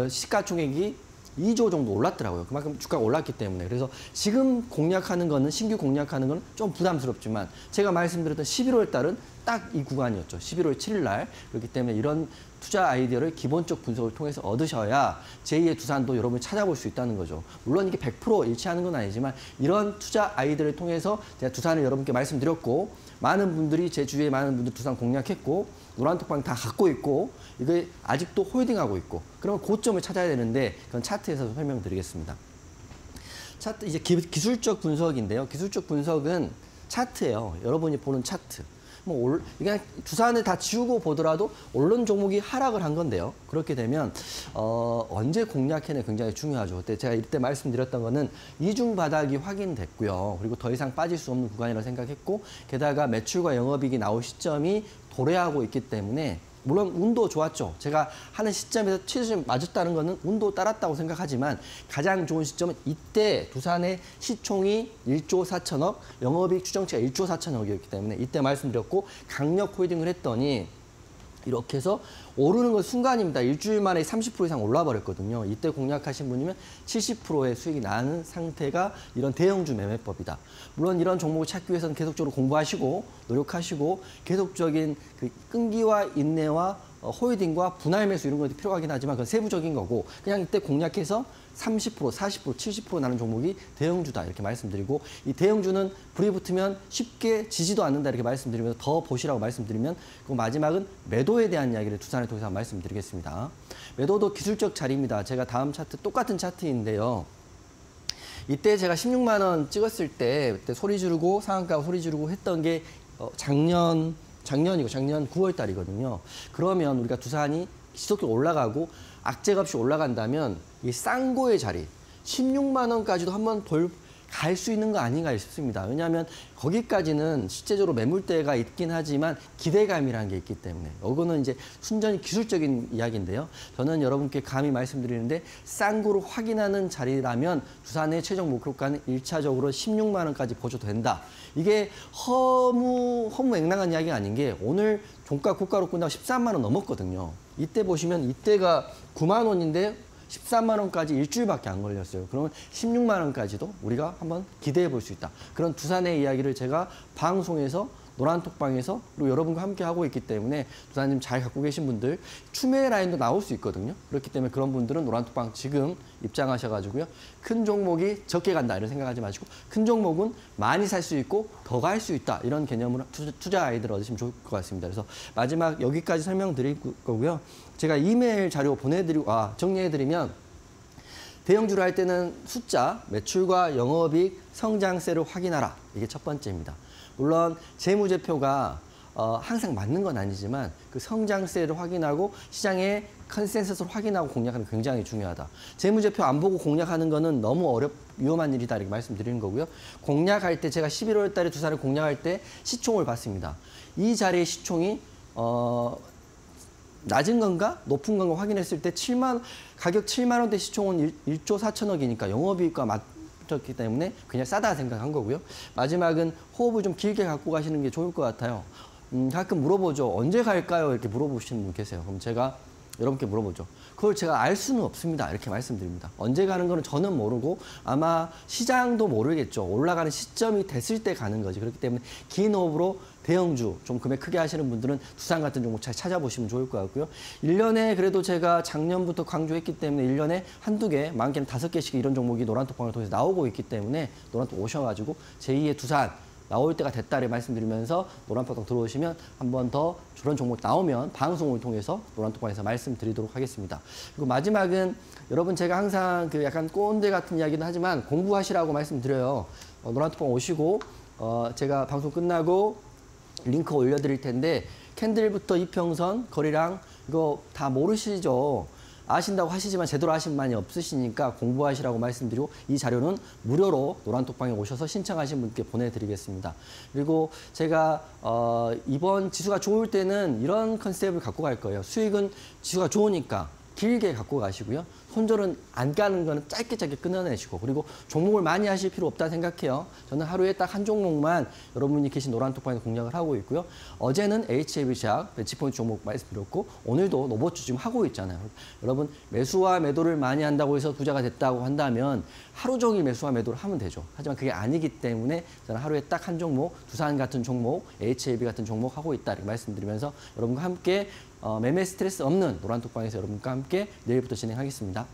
시가총액이 2조 정도 올랐더라고요. 그만큼 주가가 올랐기 때문에. 그래서 지금 공략하는 거는, 신규 공략하는 거는 좀 부담스럽지만 제가 말씀드렸던 11월 달은 딱 이 구간이었죠. 11월 7일 날. 그렇기 때문에 이런 투자 아이디어를 기본적 분석을 통해서 얻으셔야 제2의 두산도 여러분이 찾아볼 수 있다는 거죠. 물론 이게 100% 일치하는 건 아니지만 이런 투자 아이디어를 통해서 제가 두산을 여러분께 말씀드렸고 많은 분들이 제 주위에 많은 분들 두산 공략했고 노란톡방 다 갖고 있고 이게 아직도 홀딩하고 있고 그러면 고점을 찾아야 되는데 그건 차트에서 설명드리겠습니다. 차트 이제 기술적 분석인데요. 기술적 분석은 차트예요. 여러분이 보는 차트. 뭐 그냥 두산을 다 지우고 보더라도 언론 종목이 하락을 한 건데요. 그렇게 되면 언제 공략해내 굉장히 중요하죠. 그때 제가 이때 말씀드렸던 거는 이중 바닥이 확인됐고요. 그리고 더 이상 빠질 수 없는 구간이라고 생각했고 게다가 매출과 영업이익이 나올 시점이 도래하고 있기 때문에 물론 운도 좋았죠. 제가 하는 시점에서 최저점 맞았다는 거는 운도 따랐다고 생각하지만 가장 좋은 시점은 이때 두산의 시총이 1조 4천억, 영업이익 추정치가 1조 4천억이었기 때문에 이때 말씀드렸고 강력 홀딩을 했더니 이렇게 해서 오르는 건 순간입니다. 일주일 만에 30% 이상 올라 버렸거든요. 이때 공략하신 분이면 70%의 수익이 나는 상태가 이런 대형주 매매법이다. 물론 이런 종목을 찾기 위해서는 계속적으로 공부하시고 노력하시고 계속적인 그 끈기와 인내와 홀딩과 분할 매수 이런 것이 필요하긴 하지만 그건 세부적인 거고 그냥 이때 공략해서 30%, 40%, 70% 나는 종목이 대형주다 이렇게 말씀드리고 이 대형주는 불이 붙으면 쉽게 지지도 않는다 이렇게 말씀드리면서 더 보시라고 말씀드리면 그리고 마지막은 매도에 대한 이야기를 두산을 통해서 말씀드리겠습니다. 매도도 기술적 자리입니다. 제가 다음 차트 똑같은 차트인데요. 이때 제가 16만 원 찍었을 때 그때 소리 지르고 상한가고 소리 지르고 했던 게 작년 9월 달이거든요. 그러면 우리가 두산이 지속적으로 올라가고 악재값이 올라간다면 이 쌍고의 자리 16만 원까지도 한번 갈 수 있는 거 아닌가 싶습니다. 왜냐하면 거기까지는 실제적으로 매물대가 있긴 하지만 기대감이라는 게 있기 때문에 이거는 이제 순전히 기술적인 이야기인데요. 저는 여러분께 감히 말씀드리는데 쌍고를 확인하는 자리라면 두산의 최종 목표가는 1차적으로 16만 원까지 보셔도 된다. 이게 허무맹랑한 이야기가 아닌 게 오늘 종가 고가로 끝나고 13만 원 넘었거든요. 이때 보시면 이때가 9만 원인데 13만 원까지 일주일밖에 안 걸렸어요. 그러면 16만 원까지도 우리가 한번 기대해 볼 수 있다. 그런 두산의 이야기를 제가 방송에서 노란톡방에서 그리고 여러분과 함께 하고 있기 때문에 두산님 잘 갖고 계신 분들 추매 라인도 나올 수 있거든요. 그렇기 때문에 그런 분들은 노란톡방 지금 입장하셔가지고요. 큰 종목이 적게 간다 이런 생각하지 마시고 큰 종목은 많이 살 수 있고 더 갈 수 있다 이런 개념으로 투자 아이디어를 얻으시면 좋을 것 같습니다. 그래서 마지막 여기까지 설명드릴 거고요. 제가 이메일 자료 보내드리고 정리해드리면 대형주를 할 때는 숫자, 매출과 영업이익, 성장세를 확인하라. 이게 첫 번째입니다. 물론 재무제표가 항상 맞는 건 아니지만 그 성장세를 확인하고 시장의 컨센서스를 확인하고 공략하는 게 굉장히 중요하다. 재무제표 안 보고 공략하는 거는 너무 위험한 일이다 이렇게 말씀드리는 거고요. 공략할 때 제가 11월 달에 두산을 공략할 때 시총을 봤습니다. 이 자리의 시총이 낮은 건가 높은 건가 확인했을 때 가격 7만 원대 시총은 1조 4천억이니까 영업이익과 맞췄기 때문에 그냥 싸다 생각한 거고요. 마지막은 호흡을 좀 길게 갖고 가시는 게 좋을 것 같아요. 가끔 물어보죠. 언제 갈까요? 이렇게 물어보시는 분 계세요. 그럼 제가 여러분께 물어보죠. 그걸 제가 알 수는 없습니다. 이렇게 말씀드립니다. 언제 가는 거는 저는 모르고 아마 시장도 모르겠죠. 올라가는 시점이 됐을 때 가는 거지. 그렇기 때문에 긴 호흡으로 대형주, 좀 금액 크게 하시는 분들은 두산 같은 종목 잘 찾아보시면 좋을 것 같고요. 1년에 그래도 제가 작년부터 강조했기 때문에 1년에 한두 개, 많게는 5개씩 이런 종목이 노란톡방을 통해서 나오고 있기 때문에 노란톡 오셔가지고 제2의 두산 나올 때가 됐다를 말씀드리면서 노란톡방 들어오시면 한 번 더 저런 종목 나오면 방송을 통해서 노란톡방에서 말씀드리도록 하겠습니다. 그리고 마지막은 여러분 제가 항상 그 약간 꼰대 같은 이야기는 하지만 공부하시라고 말씀드려요. 노란톡방 오시고 제가 방송 끝나고 링크 올려드릴 텐데 캔들부터 이평선, 거리랑 이거 다 모르시죠? 아신다고 하시지만 제대로 아신 많이 없으시니까 공부하시라고 말씀드리고 이 자료는 무료로 노란톡방에 오셔서 신청하신 분께 보내드리겠습니다. 그리고 제가 이번 지수가 좋을 때는 이런 컨셉을 갖고 갈 거예요. 수익은 지수가 좋으니까 길게 갖고 가시고요. 손절은 안 까는 거는 짧게 끊어내시고 그리고 종목을 많이 하실 필요 없다 생각해요. 저는 하루에 딱 한 종목만 여러분이 계신 노란톡방에서 공략을 하고 있고요. 어제는 HLB제약 배치포인트 종목 말씀드렸고 오늘도 로봇주 지금 하고 있잖아요. 여러분 매수와 매도를 많이 한다고 해서 부자가 됐다고 한다면 하루 종일 매수와 매도를 하면 되죠. 하지만 그게 아니기 때문에 저는 하루에 딱 한 종목, 두산 같은 종목, HLB 같은 종목 하고 있다 이렇게 말씀드리면서 여러분과 함께 매매 스트레스 없는 노란톡방에서 여러분과 함께 내일부터 진행하겠습니다.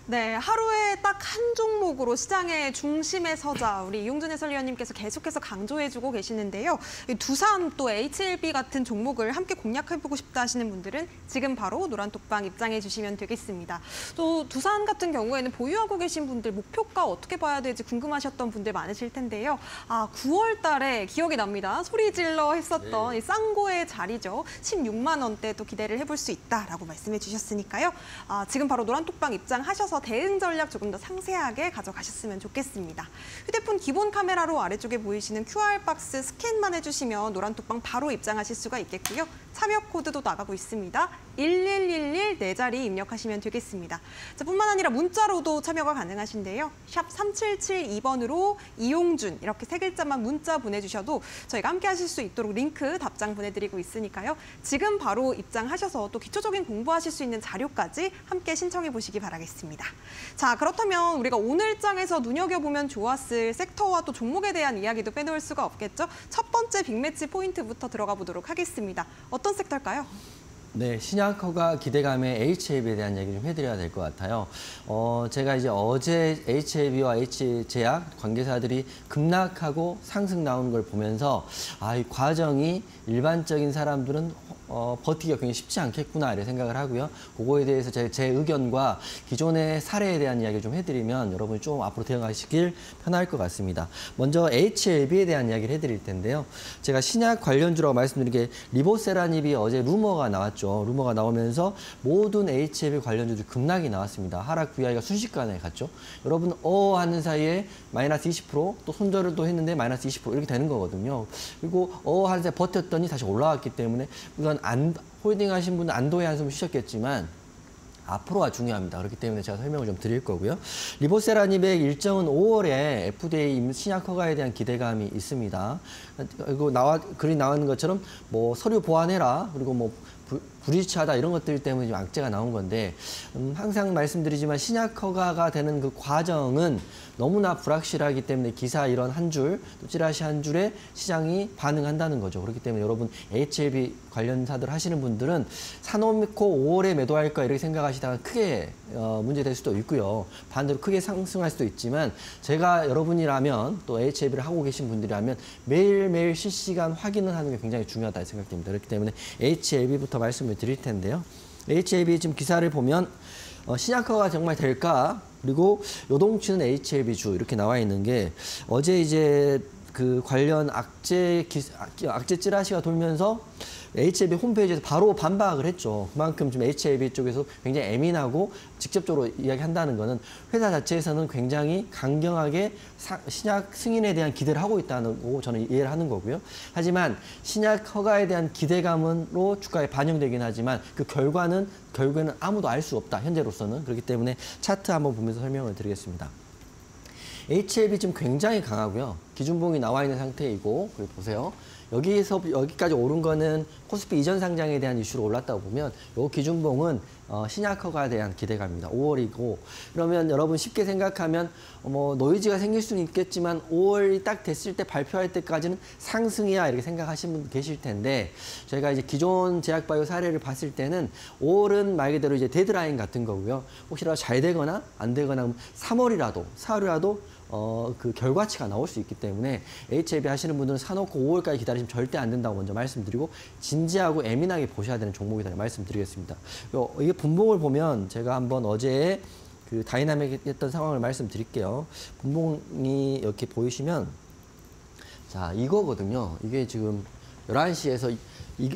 네, 하루에 딱 한 종목으로 시장의 중심에 서자 우리 이용준 해설위원님께서 계속해서 강조해주고 계시는데요. 이 두산 또 HLB 같은 종목을 함께 공략해보고 싶다 하시는 분들은 지금 바로 노란톡방 입장해 주시면 되겠습니다. 또 두산 같은 경우에는 보유하고 계신 분들 목표가 어떻게 봐야 될지 궁금하셨던 분들 많으실 텐데요. 9월 달에 기억이 납니다. 소리 질러 했었던 이 쌍고의 자리죠. 16만 원대도 기대를 해볼 수 있다라고 말씀해 주셨으니까요. 지금 바로 노란톡방 입장하셔서 대응 전략 조금 더 상세하게 가져가셨으면 좋겠습니다. 휴대폰 기본 카메라로 아래쪽에 보이시는 QR박스 스캔만 해주시면 노란톡방 바로 입장하실 수가 있겠고요. 참여 코드도 나가고 있습니다. 1111 네 자리 입력하시면 되겠습니다. 자, 뿐만 아니라 문자로도 참여가 가능하신데요. 샵 3772번으로 이용준 이렇게 세 글자만 문자 보내주셔도 저희가 함께 하실 수 있도록 링크 답장 보내드리고 있으니까요. 지금 바로 입장하셔서 또 기초적인 공부하실 수 있는 자료까지 함께 신청해 보시기 바라겠습니다. 자, 그렇다면 우리가 오늘 장에서 눈여겨보면 좋았을 섹터와 또 종목에 대한 이야기도 빼놓을 수가 없겠죠. 첫 번째 빅매치 포인트부터 들어가 보도록 하겠습니다. 어떤 섹터일까요? 네, 신약 허가 기대감에 HAB에 대한 얘기 좀 해드려야 될 것 같아요. 제가 이제 어제 HAB와 H제약 관계사들이 급락하고 상승 나오는 걸 보면서 이 과정이 일반적인 사람들은 버티기가 굉장히 쉽지 않겠구나 이렇게 생각을 하고요. 그거에 대해서 제 의견과 기존의 사례에 대한 이야기를 좀 해드리면 여러분이 좀 앞으로 대응하시길 편할 것 같습니다. 먼저 HAB에 대한 이야기를 해드릴 텐데요. 제가 신약 관련주라고 말씀드린 게 리보세라닙이 어제 루머가 나왔죠. 루머가 나오면서 모든 HAB 관련주들 급락이 나왔습니다. 하락 VI가 순식간에 갔죠. 여러분 하는 사이에 마이너스 20%, 또 손절을 또 했는데 마이너스 20% 이렇게 되는 거거든요. 그리고 하는 사이에 버텼더니 다시 올라왔기 때문에 우선 홀딩 하신 분은 안도의 한숨을 쉬셨겠지만 앞으로가 중요합니다. 그렇기 때문에 제가 설명을 좀 드릴 거고요. 리보세라닙의 일정은 5월에 FDA 신약 허가에 대한 기대감이 있습니다. 그리고 글이 나오는 것처럼 뭐 서류 보완해라, 그리고 뭐 불일치하다 이런 것들 때문에 지금 악재가 나온 건데 항상 말씀드리지만 신약 허가가 되는 그 과정은 너무나 불확실하기 때문에 기사 이런 한 줄, 또 찌라시 한 줄에 시장이 반응한다는 거죠. 그렇기 때문에 여러분 HLB 관련사들 하시는 분들은 사놓고 5월에 매도할까 이렇게 생각하시다가 크게 문제될 수도 있고요. 반대로 크게 상승할 수도 있지만 제가 여러분이라면 또 HLB를 하고 계신 분들이라면 매일매일 실시간 확인을 하는 게 굉장히 중요하다 생각됩니다. 그렇기 때문에 HLB부터 말씀을 드릴 텐데요. HLB 지금 기사를 보면 신약 허가가 정말 될까? 그리고 요동치는 HLB주 이렇게 나와 있는 게 어제 이제 그 관련 악재 찌라시가 돌면서 HLB 홈페이지에서 바로 반박을 했죠. 그만큼 지금 HLB 쪽에서 굉장히 예민하고 직접적으로 이야기한다는 거는 회사 자체에서는 굉장히 강경하게 신약 승인에 대한 기대를 하고 있다는 거 저는 이해를 하는 거고요. 하지만 신약 허가에 대한 기대감으로 주가에 반영되긴 하지만 그 결과는 결국에는 아무도 알 수 없다. 현재로서는. 그렇기 때문에 차트 한번 보면서 설명을 드리겠습니다. HLB 지금 굉장히 강하고요. 기준봉이 나와 있는 상태이고, 그리고 보세요. 여기서 여기까지 오른 거는 코스피 이전 상장에 대한 이슈로 올랐다고 보면 이 기준봉은 신약 허가에 대한 기대감입니다. 5월이고 그러면 여러분 쉽게 생각하면 뭐 노이즈가 생길 수는 있겠지만 5월이 딱 됐을 때 발표할 때까지는 상승이야 이렇게 생각하시는 분 계실 텐데 저희가 이제 기존 제약바이오 사례를 봤을 때는 5월은 말 그대로 이제 데드라인 같은 거고요. 혹시라도 잘 되거나 안 되거나 3월이라도 4월이라도 그 결과치가 나올 수 있기 때문에 HLB 하시는 분들은 사놓고 5월까지 기다리시면 절대 안 된다고 먼저 말씀드리고 진지하고 예민하게 보셔야 되는 종목이다 말씀드리겠습니다. 이게 분봉을 보면 제가 한번 어제 그 다이나믹했던 상황을 말씀드릴게요. 분봉이 이렇게 보이시면 자 이거거든요. 이게 지금 11시에서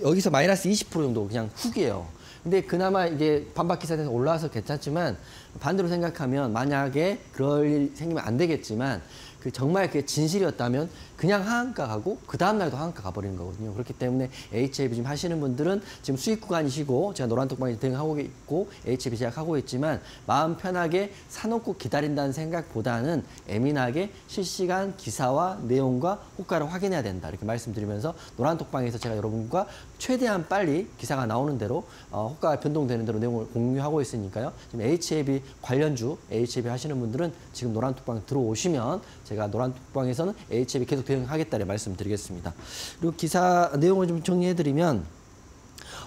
여기서 마이너스 20% 정도 그냥 훅이에요. 근데 그나마 이게 반박 기사에서 올라와서 괜찮지만 반대로 생각하면 만약에 그럴 일 생기면 안 되겠지만 그 정말 그게 진실이었다면 그냥 하한가 가고 그 다음날도 하한가 가버리는 거거든요. 그렇기 때문에 HLB 지금 하시는 분들은 지금 수익 구간이시고 제가 노란톡방에 대응하고 있고 HLB 제약하고 있지만 마음 편하게 사놓고 기다린다는 생각보다는 예민하게 실시간 기사와 내용과 호가를 확인해야 된다. 이렇게 말씀드리면서 노란톡방에서 제가 여러분과 최대한 빨리 기사가 나오는 대로 호가가 변동되는 대로 내용을 공유하고 있으니까요. 지금 HLB 관련주, HLB 하시는 분들은 지금 노란톡방 들어오시면 제가 노란톡방에서는 HLB 계속 대응하겠다는 말씀드리겠습니다. 그리고 기사 내용을 좀 정리해드리면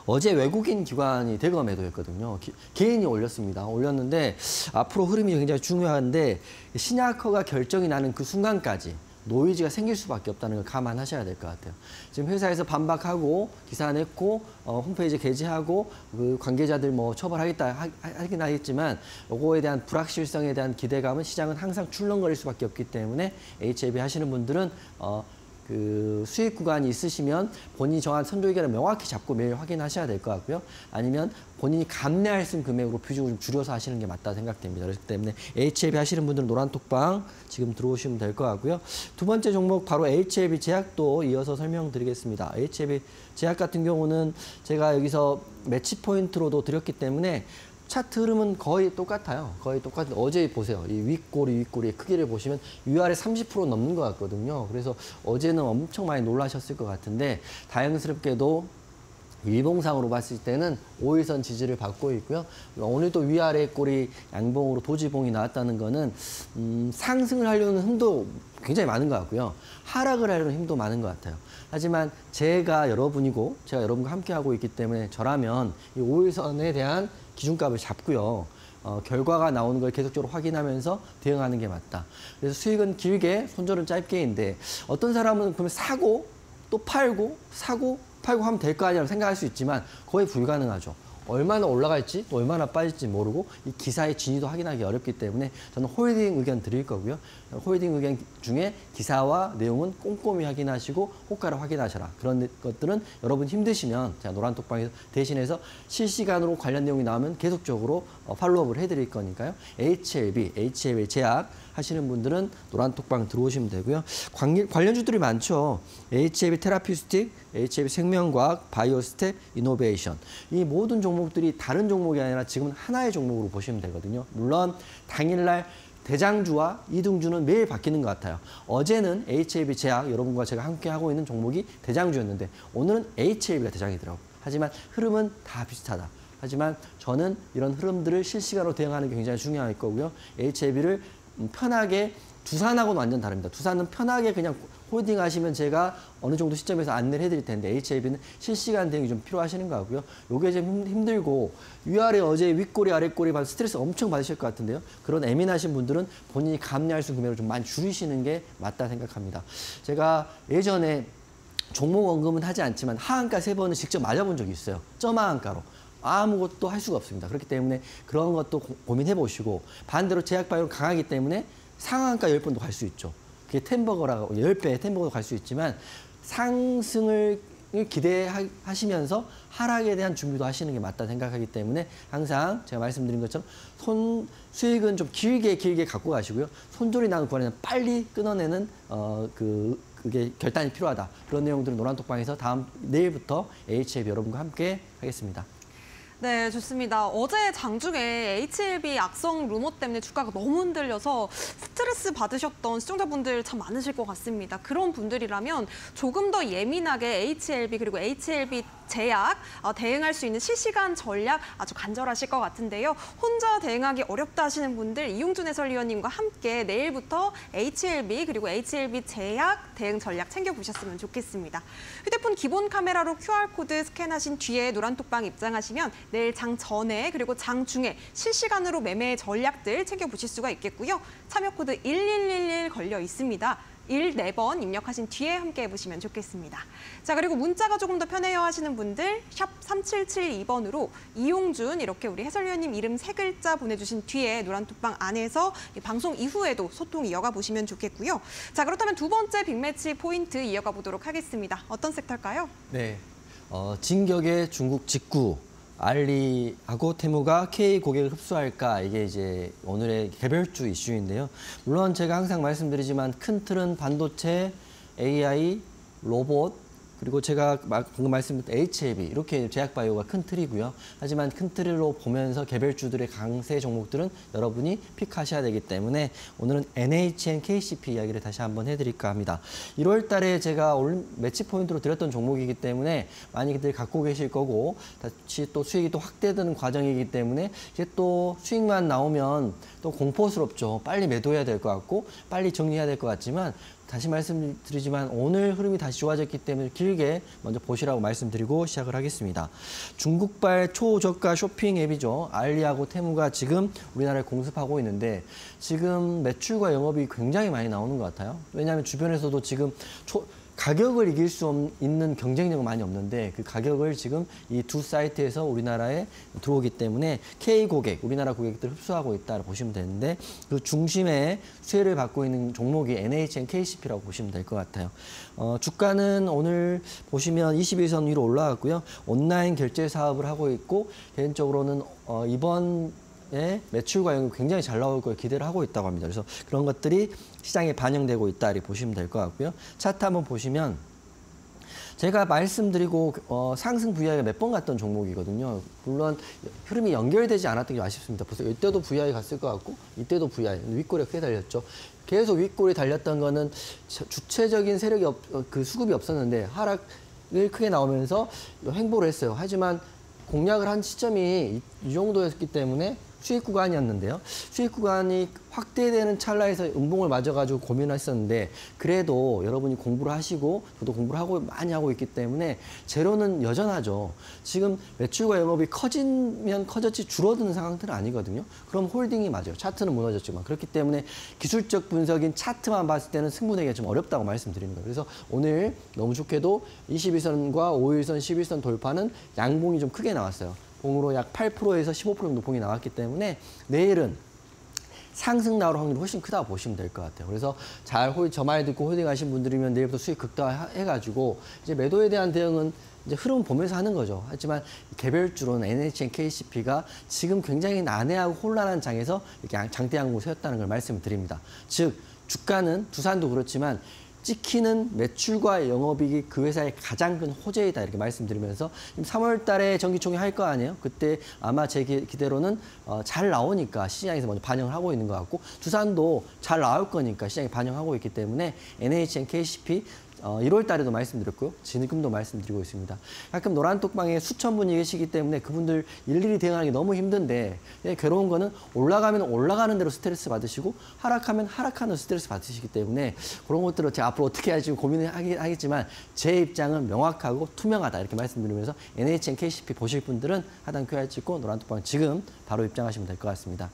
어제 외국인 기관이 대거 매도했거든요. 개인이 올렸습니다. 올렸는데 앞으로 흐름이 굉장히 중요한데 신약 허가 결정이 나는 그 순간까지 노이즈가 생길 수밖에 없다는 걸 감안하셔야 될 것 같아요. 지금 회사에서 반박하고 기사 냈고 홈페이지 게시하고 그 관계자들 뭐 처벌하겠다 하긴 하겠지만 요거에 대한 불확실성에 대한 기대감은 시장은 항상 출렁거릴 수밖에 없기 때문에 HLB 하시는 분들은 그 수익 구간이 있으시면 본인이 정한 선조 의견을 명확히 잡고 매일 확인하셔야 될 것 같고요. 아니면 본인이 감내할 수 있는 금액으로 비중을 좀 줄여서 하시는 게 맞다 생각됩니다. 그렇기 때문에 HLB 하시는 분들은 노란톡방 지금 들어오시면 될 것 같고요. 두 번째 종목 바로 HLB 제약도 이어서 설명드리겠습니다. HLB 제약 같은 경우는 제가 여기서 매치 포인트로도 드렸기 때문에 차트 흐름은 거의 똑같아요. 거의 똑같은데 어제 보세요. 이 윗꼬리의 크기를 보시면 위아래 30% 넘는 것 같거든요. 그래서 어제는 엄청 많이 놀라셨을 것 같은데 다행스럽게도 일봉상으로 봤을 때는 5일선 지지를 받고 있고요. 오늘도 위아래 꼬리 양봉으로 도지봉이 나왔다는 거는 상승을 하려는 힘도 굉장히 많은 것 같고요. 하락을 하려는 힘도 많은 것 같아요. 하지만 제가 여러분이고 제가 여러분과 함께하고 있기 때문에 저라면 이 5일선에 대한 기준값을 잡고요. 결과가 나오는 걸 계속적으로 확인하면서 대응하는 게 맞다. 그래서 수익은 길게, 손절은 짧게인데 어떤 사람은 그러면 사고 또 팔고 사고 팔고 하면 될 거 아니라고 생각할 수 있지만 거의 불가능하죠. 얼마나 올라갈지 또 얼마나 빠질지 모르고 이 기사의 진위도 확인하기 어렵기 때문에 저는 홀딩 의견 드릴 거고요. 홀딩 의견 중에 기사와 내용은 꼼꼼히 확인하시고 호가를 확인하셔라. 그런 것들은 여러분 힘드시면 제가 노란톡방에서 대신해서 실시간으로 관련 내용이 나오면 계속적으로 팔로우업을 해드릴 거니까요. HLB 제약 하시는 분들은 노란톡방 들어오시면 되고요. 관련주들이 많죠. HLB 테라피스틱, HLB 생명과학, 바이오스텝, 이노베이션. 이 모든 종목들이 다른 종목이 아니라 지금은 하나의 종목으로 보시면 되거든요. 물론 당일날 대장주와 이등주는 매일 바뀌는 것 같아요. 어제는 HLB 제약, 여러분과 제가 함께 하고 있는 종목이 대장주였는데 오늘은 HLB가 대장이더라고요. 하지만 흐름은 다 비슷하다. 하지만 저는 이런 흐름들을 실시간으로 대응하는 게 굉장히 중요할 거고요. HLB를 편하게 두산하고는 완전 다릅니다. 두산은 편하게 그냥 홀딩 하시면 제가 어느 정도 시점에서 안내를 해드릴 텐데 HLB는 실시간 대응이 좀 필요하시는 것 같고요. 요게 좀 힘들고 위아래 어제 윗꼬리 아랫꼬리 받아 스트레스 엄청 받으실 것 같은데요. 그런 예민하신 분들은 본인이 감내할 수 있는 금액을 좀 많이 줄이시는 게 맞다 생각합니다. 제가 예전에 종목 언급은 하지 않지만 하한가 3번을 직접 맞아본 적이 있어요. 점하한가로. 아무것도 할 수가 없습니다. 그렇기 때문에 그런 것도 고민해 보시고 반대로 제약바이오는 강하기 때문에 상한가 10번도 갈 수 있죠. 그게 템버거라고 10배의 템버거도 갈 수 있지만 상승을 기대하시면서 하락에 대한 준비도 하시는 게 맞다 생각하기 때문에 항상 제가 말씀드린 것처럼 수익은 좀 길게 갖고 가시고요. 손절이 나는 구간에는 빨리 끊어내는 그게 결단이 필요하다. 그런 내용들은 노란톡방에서 내일부터 HLB 여러분과 함께 하겠습니다. 네, 좋습니다. 어제 장중에 HLB 악성 루머 때문에 주가가 너무 흔들려서 스트레스 받으셨던 시청자분들 참 많으실 것 같습니다. 그런 분들이라면 조금 더 예민하게 HLB 그리고 HLB 제약 대응할 수 있는 실시간 전략 아주 간절하실 것 같은데요. 혼자 대응하기 어렵다 하시는 분들 이용준 해설위원님과 함께 내일부터 HLB 그리고 HLB 제약 대응 전략 챙겨보셨으면 좋겠습니다. 휴대폰 기본 카메라로 QR코드 스캔하신 뒤에 노란톡방 입장하시면 내일 장 전에 그리고 장 중에 실시간으로 매매 전략들 챙겨보실 수가 있겠고요. 참여 코드 1111 걸려 있습니다. 4번 입력하신 뒤에 함께 해보시면 좋겠습니다. 자, 그리고 문자가 조금 더 편해요 하시는 분들 샵 3772번으로 이용준 이렇게 우리 해설위원님 이름 3글자 보내주신 뒤에 노란톡방 안에서 방송 이후에도 소통 이어가 보시면 좋겠고요. 자, 그렇다면 두 번째 빅매치 포인트 이어가 보도록 하겠습니다. 어떤 섹터일까요? 네, 진격의 중국 직구. 알리하고 테무가 K 고객을 흡수할까 이게 이제 오늘의 개별주 이슈인데요. 물론 제가 항상 말씀드리지만 큰 틀은 반도체, AI, 로봇 그리고 제가 방금 말씀드린 HLB 이렇게 제약바이오가 큰 틀이고요. 하지만 큰 틀로 보면서 개별주들의 강세 종목들은 여러분이 픽하셔야 되기 때문에 오늘은 NHN KCP 이야기를 다시 한번 해드릴까 합니다. 1월 달에 제가 매치 포인트로 드렸던 종목이기 때문에 많이들 갖고 계실 거고 다시 또 수익이 또 확대되는 과정이기 때문에 이제 또 수익만 나오면 또 공포스럽죠. 빨리 매도해야 될 것 같고 빨리 정리해야 될 것 같지만 다시 말씀드리지만 오늘 흐름이 다시 좋아졌기 때문에 길게 먼저 보시라고 말씀드리고 시작을 하겠습니다. 중국발 초저가 쇼핑 앱이죠. 알리하고 테무가 지금 우리나라에 공습하고 있는데 지금 매출과 영업이 굉장히 많이 나오는 것 같아요. 왜냐하면 주변에서도 지금 가격을 이길 수 있는 경쟁력은 많이 없는데 그 가격을 지금 이 두 사이트에서 우리나라에 들어오기 때문에 K 고객, 우리나라 고객들을 흡수하고 있다고 보시면 되는데 그 중심에 수혜를 받고 있는 종목이 NHN KCP라고 보시면 될 것 같아요. 주가는 오늘 보시면 21선 위로 올라갔고요. 온라인 결제 사업을 하고 있고 개인적으로는 이번에 매출과 영업이 굉장히 잘 나올 걸 기대를 하고 있다고 합니다. 그래서 그런 것들이 시장에 반영되고 있다 이렇게 보시면 될 것 같고요. 차트 한번 보시면 제가 말씀드리고 상승 VI가 몇 번 갔던 종목이거든요. 물론 흐름이 연결되지 않았던 게 아쉽습니다. 벌써 이때도 VI 갔을 것 같고 이때도 VI, 윗골이 크게 달렸죠. 계속 윗골이 달렸던 거는 주체적인 세력이 그 수급이 없었는데 하락을 크게 나오면서 횡보를 했어요. 하지만 공략을 한 시점이 이 정도였기 때문에 수익 구간이었는데요. 수익 구간이 확대되는 찰나에서 음봉을 맞아가지고 고민했었는데 그래도 여러분이 공부를 하시고 저도 공부를 하고 많이 하고 있기 때문에 재료는 여전하죠. 지금 매출과 영업이 커지면 커졌지 줄어드는 상황들은 아니거든요. 그럼 홀딩이 맞아요. 차트는 무너졌지만. 그렇기 때문에 기술적 분석인 차트만 봤을 때는 승부내기가 좀 어렵다고 말씀드리는 거예요. 그래서 오늘 너무 좋게도 21선과 5일선, 11선 돌파는 양봉이 좀 크게 나왔어요. 봉으로 약 8%에서 15% 정도 봉이 나왔기 때문에 내일은 상승 나올 확률이 훨씬 크다고 보시면 될 것 같아요. 그래서 저 말 듣고 홀딩하신 분들이면 내일부터 수익 극대화해가지고 이제 매도에 대한 대응은 이제 흐름 보면서 하는 거죠. 하지만 개별주로는 NHN KCP가 지금 굉장히 난해하고 혼란한 장에서 이렇게 장대 양봉을 세웠다는 걸 말씀을 드립니다. 즉 주가는 두산도 그렇지만 찍히는 매출과 영업이익이 그 회사의 가장 큰 호재이다 이렇게 말씀드리면서 3월 달에 정기총회 할 거 아니에요? 그때 아마 제 기대로는 잘 나오니까 시장에서 먼저 반영을 하고 있는 것 같고 두산도 잘 나올 거니까 시장에 반영하고 있기 때문에 NHN KCP 1월 달에도 말씀드렸고요. 지금도 말씀드리고 있습니다. 가끔 노란톡방에 수천 분이 계시기 때문에 그분들 일일이 대응하기 너무 힘든데 괴로운 거는 올라가면 올라가는 대로 스트레스 받으시고 하락하면 하락하는 스트레스 받으시기 때문에 그런 것들을 제가 앞으로 어떻게 할지 고민을 하겠지만 제 입장은 명확하고 투명하다 이렇게 말씀드리면서 NHN KCP 보실 분들은 하단 QR 찍고 노란톡방 지금 바로 입장하시면 될 것 같습니다.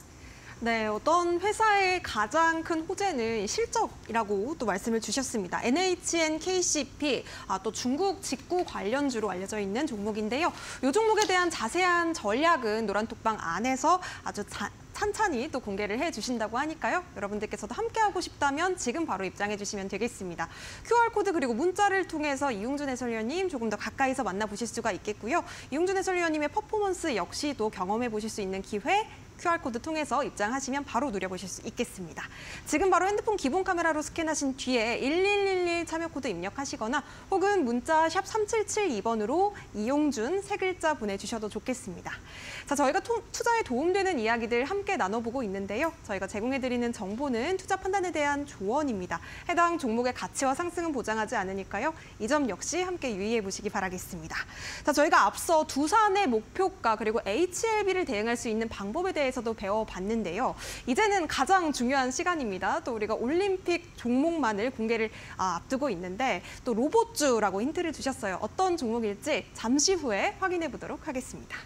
네, 어떤 회사의 가장 큰 호재는 실적이라고 또 말씀을 주셨습니다. NHN KCP, 또 중국 직구 관련주로 알려져 있는 종목인데요. 이 종목에 대한 자세한 전략은 노란톡방 안에서 아주 찬찬히 또 공개를 해주신다고 하니까요. 여러분들께서도 함께하고 싶다면 지금 바로 입장해 주시면 되겠습니다. QR코드 그리고 문자를 통해서 이용준 해설위원님 조금 더 가까이서 만나보실 수가 있겠고요. 이용준 해설위원님의 퍼포먼스 역시도 경험해 보실 수 있는 기회 QR코드 통해서 입장하시면 바로 누려보실 수 있겠습니다. 지금 바로 핸드폰 기본 카메라로 스캔하신 뒤에 1111 참여 코드 입력하시거나 혹은 문자 샵 3772번으로 이용준 세 글자 보내주셔도 좋겠습니다. 자, 저희가 투자에 도움되는 이야기들 함께 나눠보고 있는데요. 저희가 제공해드리는 정보는 투자 판단에 대한 조언입니다. 해당 종목의 가치와 상승은 보장하지 않으니까요. 이 점 역시 함께 유의해 보시기 바라겠습니다. 자, 저희가 앞서 두산의 목표가 그리고 HLB를 대응할 수 있는 방법에 대해서도 배워봤는데요. 이제는 가장 중요한 시간입니다. 또 우리가 올림픽 종목만을 공개를 앞두고 있는데 또 로봇주라고 힌트를 주셨어요. 어떤 종목일지 잠시 후에 확인해 보도록 하겠습니다.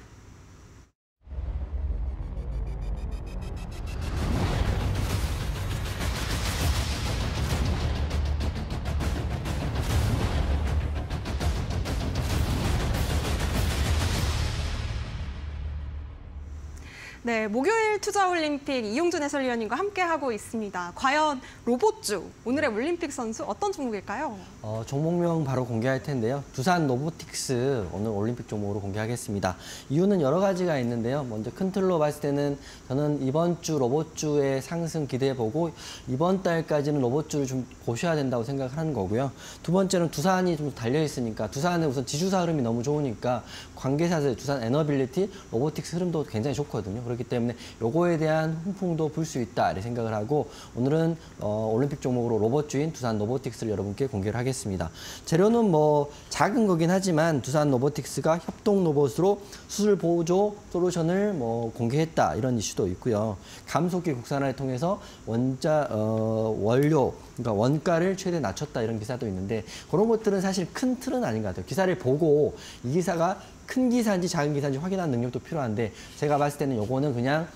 네, 목요일 투자올림픽 이용준 해설위원님과 함께하고 있습니다. 과연 로봇주, 오늘의 올림픽 선수 어떤 종목일까요? 종목명 바로 공개할 텐데요. 두산 로보틱스 오늘 올림픽 종목으로 공개하겠습니다. 이유는 여러 가지가 있는데요. 먼저 큰 틀로 봤을 때는 저는 이번 주 로봇주의 상승 기대해보고 이번 달까지는 로봇주를 좀 보셔야 된다고 생각하는 거고요. 두 번째는 두산이 좀 달려있으니까 두산은 우선 지주사 흐름이 너무 좋으니까 관계사들 두산 에너빌리티, 로보틱스 흐름도 굉장히 좋거든요. 그렇기 때문에 요거에 대한 훈풍도 불 수 있다 이렇게 생각을 하고 오늘은 올림픽 종목으로 로봇주인 두산 로보틱스를 여러분께 공개를 하겠습니다. 재료는 뭐 작은 거긴 하지만 두산 로보틱스가 협동 로봇으로 수술 보조 솔루션을 공개했다 이런 이슈도 있고요. 감속기 국산화를 통해서 원료 그러니까 원가를 최대 낮췄다 이런 기사도 있는데 그런 것들은 사실 큰 틀은 아닌 것 같아요. 기사를 보고 이 기사가 큰 기사인지 작은 기사인지 확인하는 능력도 필요한데 제가 봤을 때는 요거는 그냥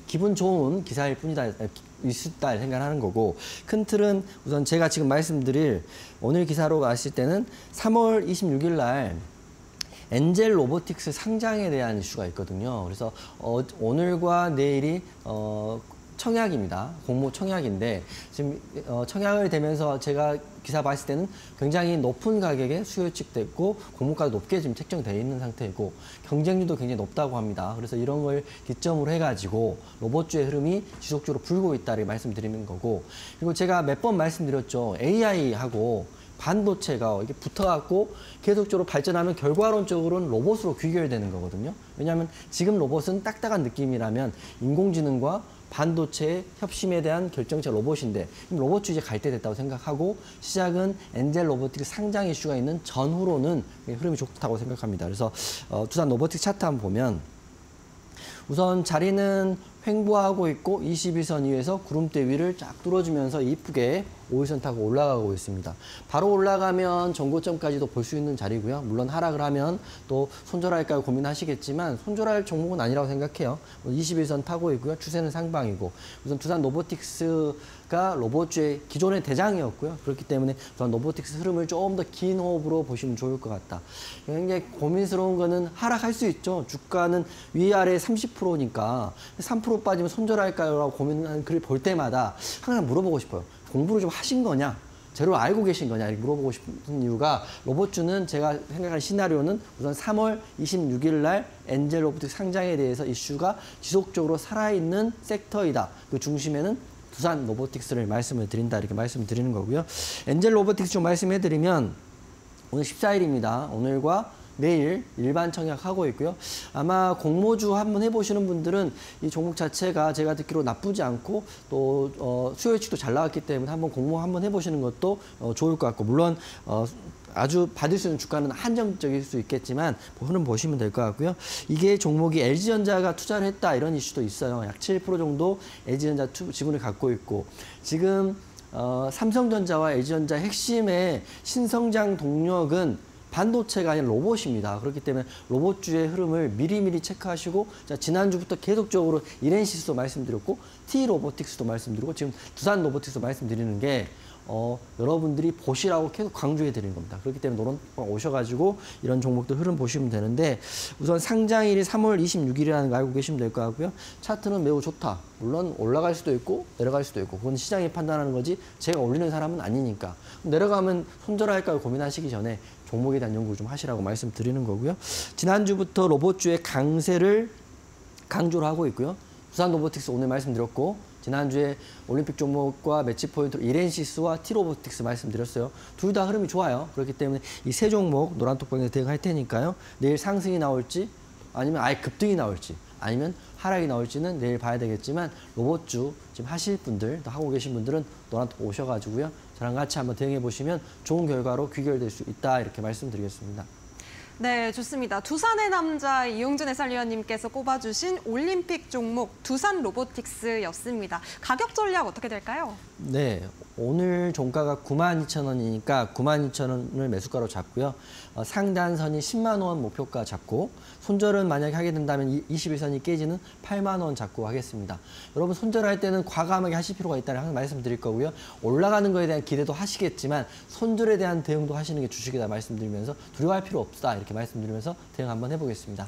기분 좋은 기사일 뿐이다, 있다 생각하는 거고, 큰 틀은 우선 제가 지금 말씀드릴 오늘 기사로 갔을 때는 3월 26일 날 엔젤 로보틱스 상장에 대한 이슈가 있거든요. 그래서 오늘과 내일이 청약입니다. 공모 청약인데 지금 청약을 되면서 제가 기사 봤을 때는 굉장히 높은 가격에 수요 측됐고 공모가도 높게 지금 책정되어 있는 상태이고 경쟁률도 굉장히 높다고 합니다. 그래서 이런 걸 기점으로 해가지고 로봇주의 흐름이 지속적으로 불고 있다를 말씀드리는 거고, 그리고 제가 몇 번 말씀드렸죠. AI하고 반도체가 이게 붙어갖고 계속적으로 발전하면 결과론적으로는 로봇으로 귀결되는 거거든요. 왜냐하면 지금 로봇은 딱딱한 느낌이라면 인공지능과 반도체의 협심에 대한 결정체 로봇인데 로봇주 이제 갈 때 됐다고 생각하고, 시작은 엔젤 로보틱스 상장 이슈가 있는 전후로는 흐름이 좋다고 생각합니다. 그래서 두산 로보틱스 차트 한번 보면 우선 자리는 횡보하고 있고 21선 위에서 구름대 위를 쫙 뚫어주면서 이쁘게 5일선 타고 올라가고 있습니다. 바로 올라가면 전고점까지도 볼 수 있는 자리고요. 물론 하락을 하면 또 손절할까 고민하시겠지만 손절할 종목은 아니라고 생각해요. 21선 타고 있고요. 추세는 상방이고, 우선 두산 로보틱스가 로봇주의 기존의 대장이었고요. 그렇기 때문에 두산 로보틱스 흐름을 조금 더 긴 호흡으로 보시면 좋을 것 같다. 굉장히 고민스러운 거는 하락할 수 있죠. 주가는 위아래 30%니까 3% 빠지면 손절할까요? 라고 고민하는 글을 볼 때마다 항상 물어보고 싶어요. 공부를 좀 하신 거냐? 제대로 알고 계신 거냐? 이렇게 물어보고 싶은 이유가, 로봇주는 제가 생각하는 시나리오는 우선 3월 26일 날 엔젤 로보틱스 상장에 대해서 이슈가 지속적으로 살아있는 섹터이다. 그 중심에는 두산 로보틱스를 말씀을 드린다, 이렇게 말씀을 드리는 거고요. 엔젤 로보틱스 좀 말씀해 드리면 오늘 14일입니다. 오늘과 내일 일반 청약하고 있고요. 아마 공모주 한번 해보시는 분들은 이 종목 자체가 제가 듣기로 나쁘지 않고 또 수요일치도 잘 나왔기 때문에 한번 공모 한번 해보시는 것도 좋을 것 같고, 물론 아주 받을 수 있는 주가는 한정적일 수 있겠지만 흐름 보시면 될 것 같고요. 이게 종목이 LG전자가 투자를 했다, 이런 이슈도 있어요. 약 7% 정도 LG전자 지분을 갖고 있고, 지금 삼성전자와 LG전자 핵심의 신성장 동력은 반도체가 아닌 로봇입니다. 그렇기 때문에 로봇주의 흐름을 미리미리 체크하시고, 자, 지난주부터 계속적으로 이렌시스도 말씀드렸고 T로보틱스도 말씀드리고 지금 두산 로보틱스도 말씀드리는 게 여러분들이 보시라고 계속 강조해 드리는 겁니다. 그렇기 때문에 노론방 오셔가지고 이런 종목들 흐름 보시면 되는데, 우선 상장일이 3월 26일이라는 거 알고 계시면 될 것 같고요. 차트는 매우 좋다. 물론 올라갈 수도 있고 내려갈 수도 있고 그건 시장이 판단하는 거지 제가 올리는 사람은 아니니까, 내려가면 손절할까 고민하시기 전에 종목에 대한 연구를 좀 하시라고 말씀드리는 거고요. 지난주부터 로봇주의 강세를 강조를 하고 있고요. 두산 로보틱스 오늘 말씀드렸고, 지난주에 올림픽 종목과 매치 포인트로 이렌시스와 T로보틱스 말씀드렸어요. 둘 다 흐름이 좋아요. 그렇기 때문에 이 세 종목 노란톡방에서 대응할 테니까요. 내일 상승이 나올지 아니면 아예 급등이 나올지 아니면 하락이 나올지는 내일 봐야 되겠지만, 로봇주 지금 하실 분들, 또 하고 계신 분들은 노란톡 오셔가지고요. 저랑 같이 한번 대응해 보시면 좋은 결과로 귀결될 수 있다, 이렇게 말씀드리겠습니다. 네, 좋습니다. 두산의 남자 이용준 해설위원님께서 꼽아주신 올림픽 종목 두산 로보틱스였습니다. 가격 전략 어떻게 될까요? 네, 오늘 종가가 92,000원이니까 92,000원을 매수가로 잡고요. 상단선이 10만 원 목표가 잡고, 손절은 만약에 하게 된다면 21선이 깨지는 8만 원 잡고 하겠습니다. 여러분 손절할 때는 과감하게 하실 필요가 있다는 항상 말씀드릴 거고요. 올라가는 거에 대한 기대도 하시겠지만 손절에 대한 대응도 하시는 게 주식이다 말씀드리면서 두려워할 필요 없다, 이렇게 말씀드리면서 대응 한번 해보겠습니다.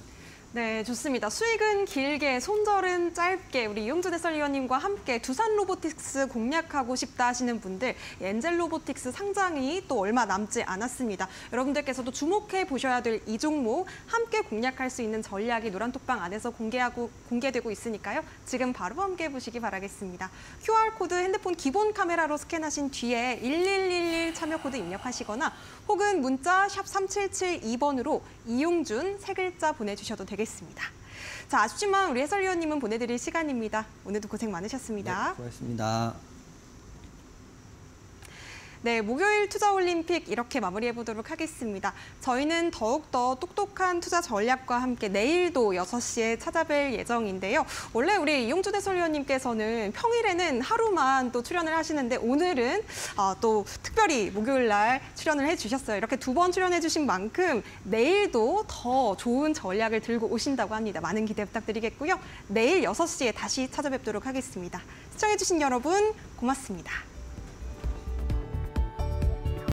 네, 좋습니다. 수익은 길게, 손절은 짧게, 우리 이용준 해설위원님과 함께 두산 로보틱스 공략하고 싶다 하시는 분들, 엔젤 로보틱스 상장이 또 얼마 남지 않았습니다. 여러분들께서도 주목해 보셔야 될 이 종목 함께 공략할 수 있는 전략이 노란톡방 안에서 공개되고 있으니까요. 지금 바로 함께 보시기 바라겠습니다. QR코드 핸드폰 기본 카메라로 스캔하신 뒤에 1111 참여 코드 입력하시거나 혹은 문자 샵 3772번으로 이용준 세 글자 보내주셔도 되겠습니다. 자, 아쉽지만 우리 해설위원님은 보내드릴 시간입니다. 오늘도 고생 많으셨습니다. 네, 고맙습니다. 네, 목요일 투자올림픽 이렇게 마무리해보도록 하겠습니다. 저희는 더욱더 똑똑한 투자 전략과 함께 내일도 6시에 찾아뵐 예정인데요. 원래 우리 이용준 해설위원님께서는 평일에는 하루만 또 출연을 하시는데 오늘은 또 특별히 목요일 날 출연을 해주셨어요. 이렇게 2번 출연해주신 만큼 내일도 더 좋은 전략을 들고 오신다고 합니다. 많은 기대 부탁드리겠고요. 내일 6시에 다시 찾아뵙도록 하겠습니다. 시청해주신 여러분 고맙습니다.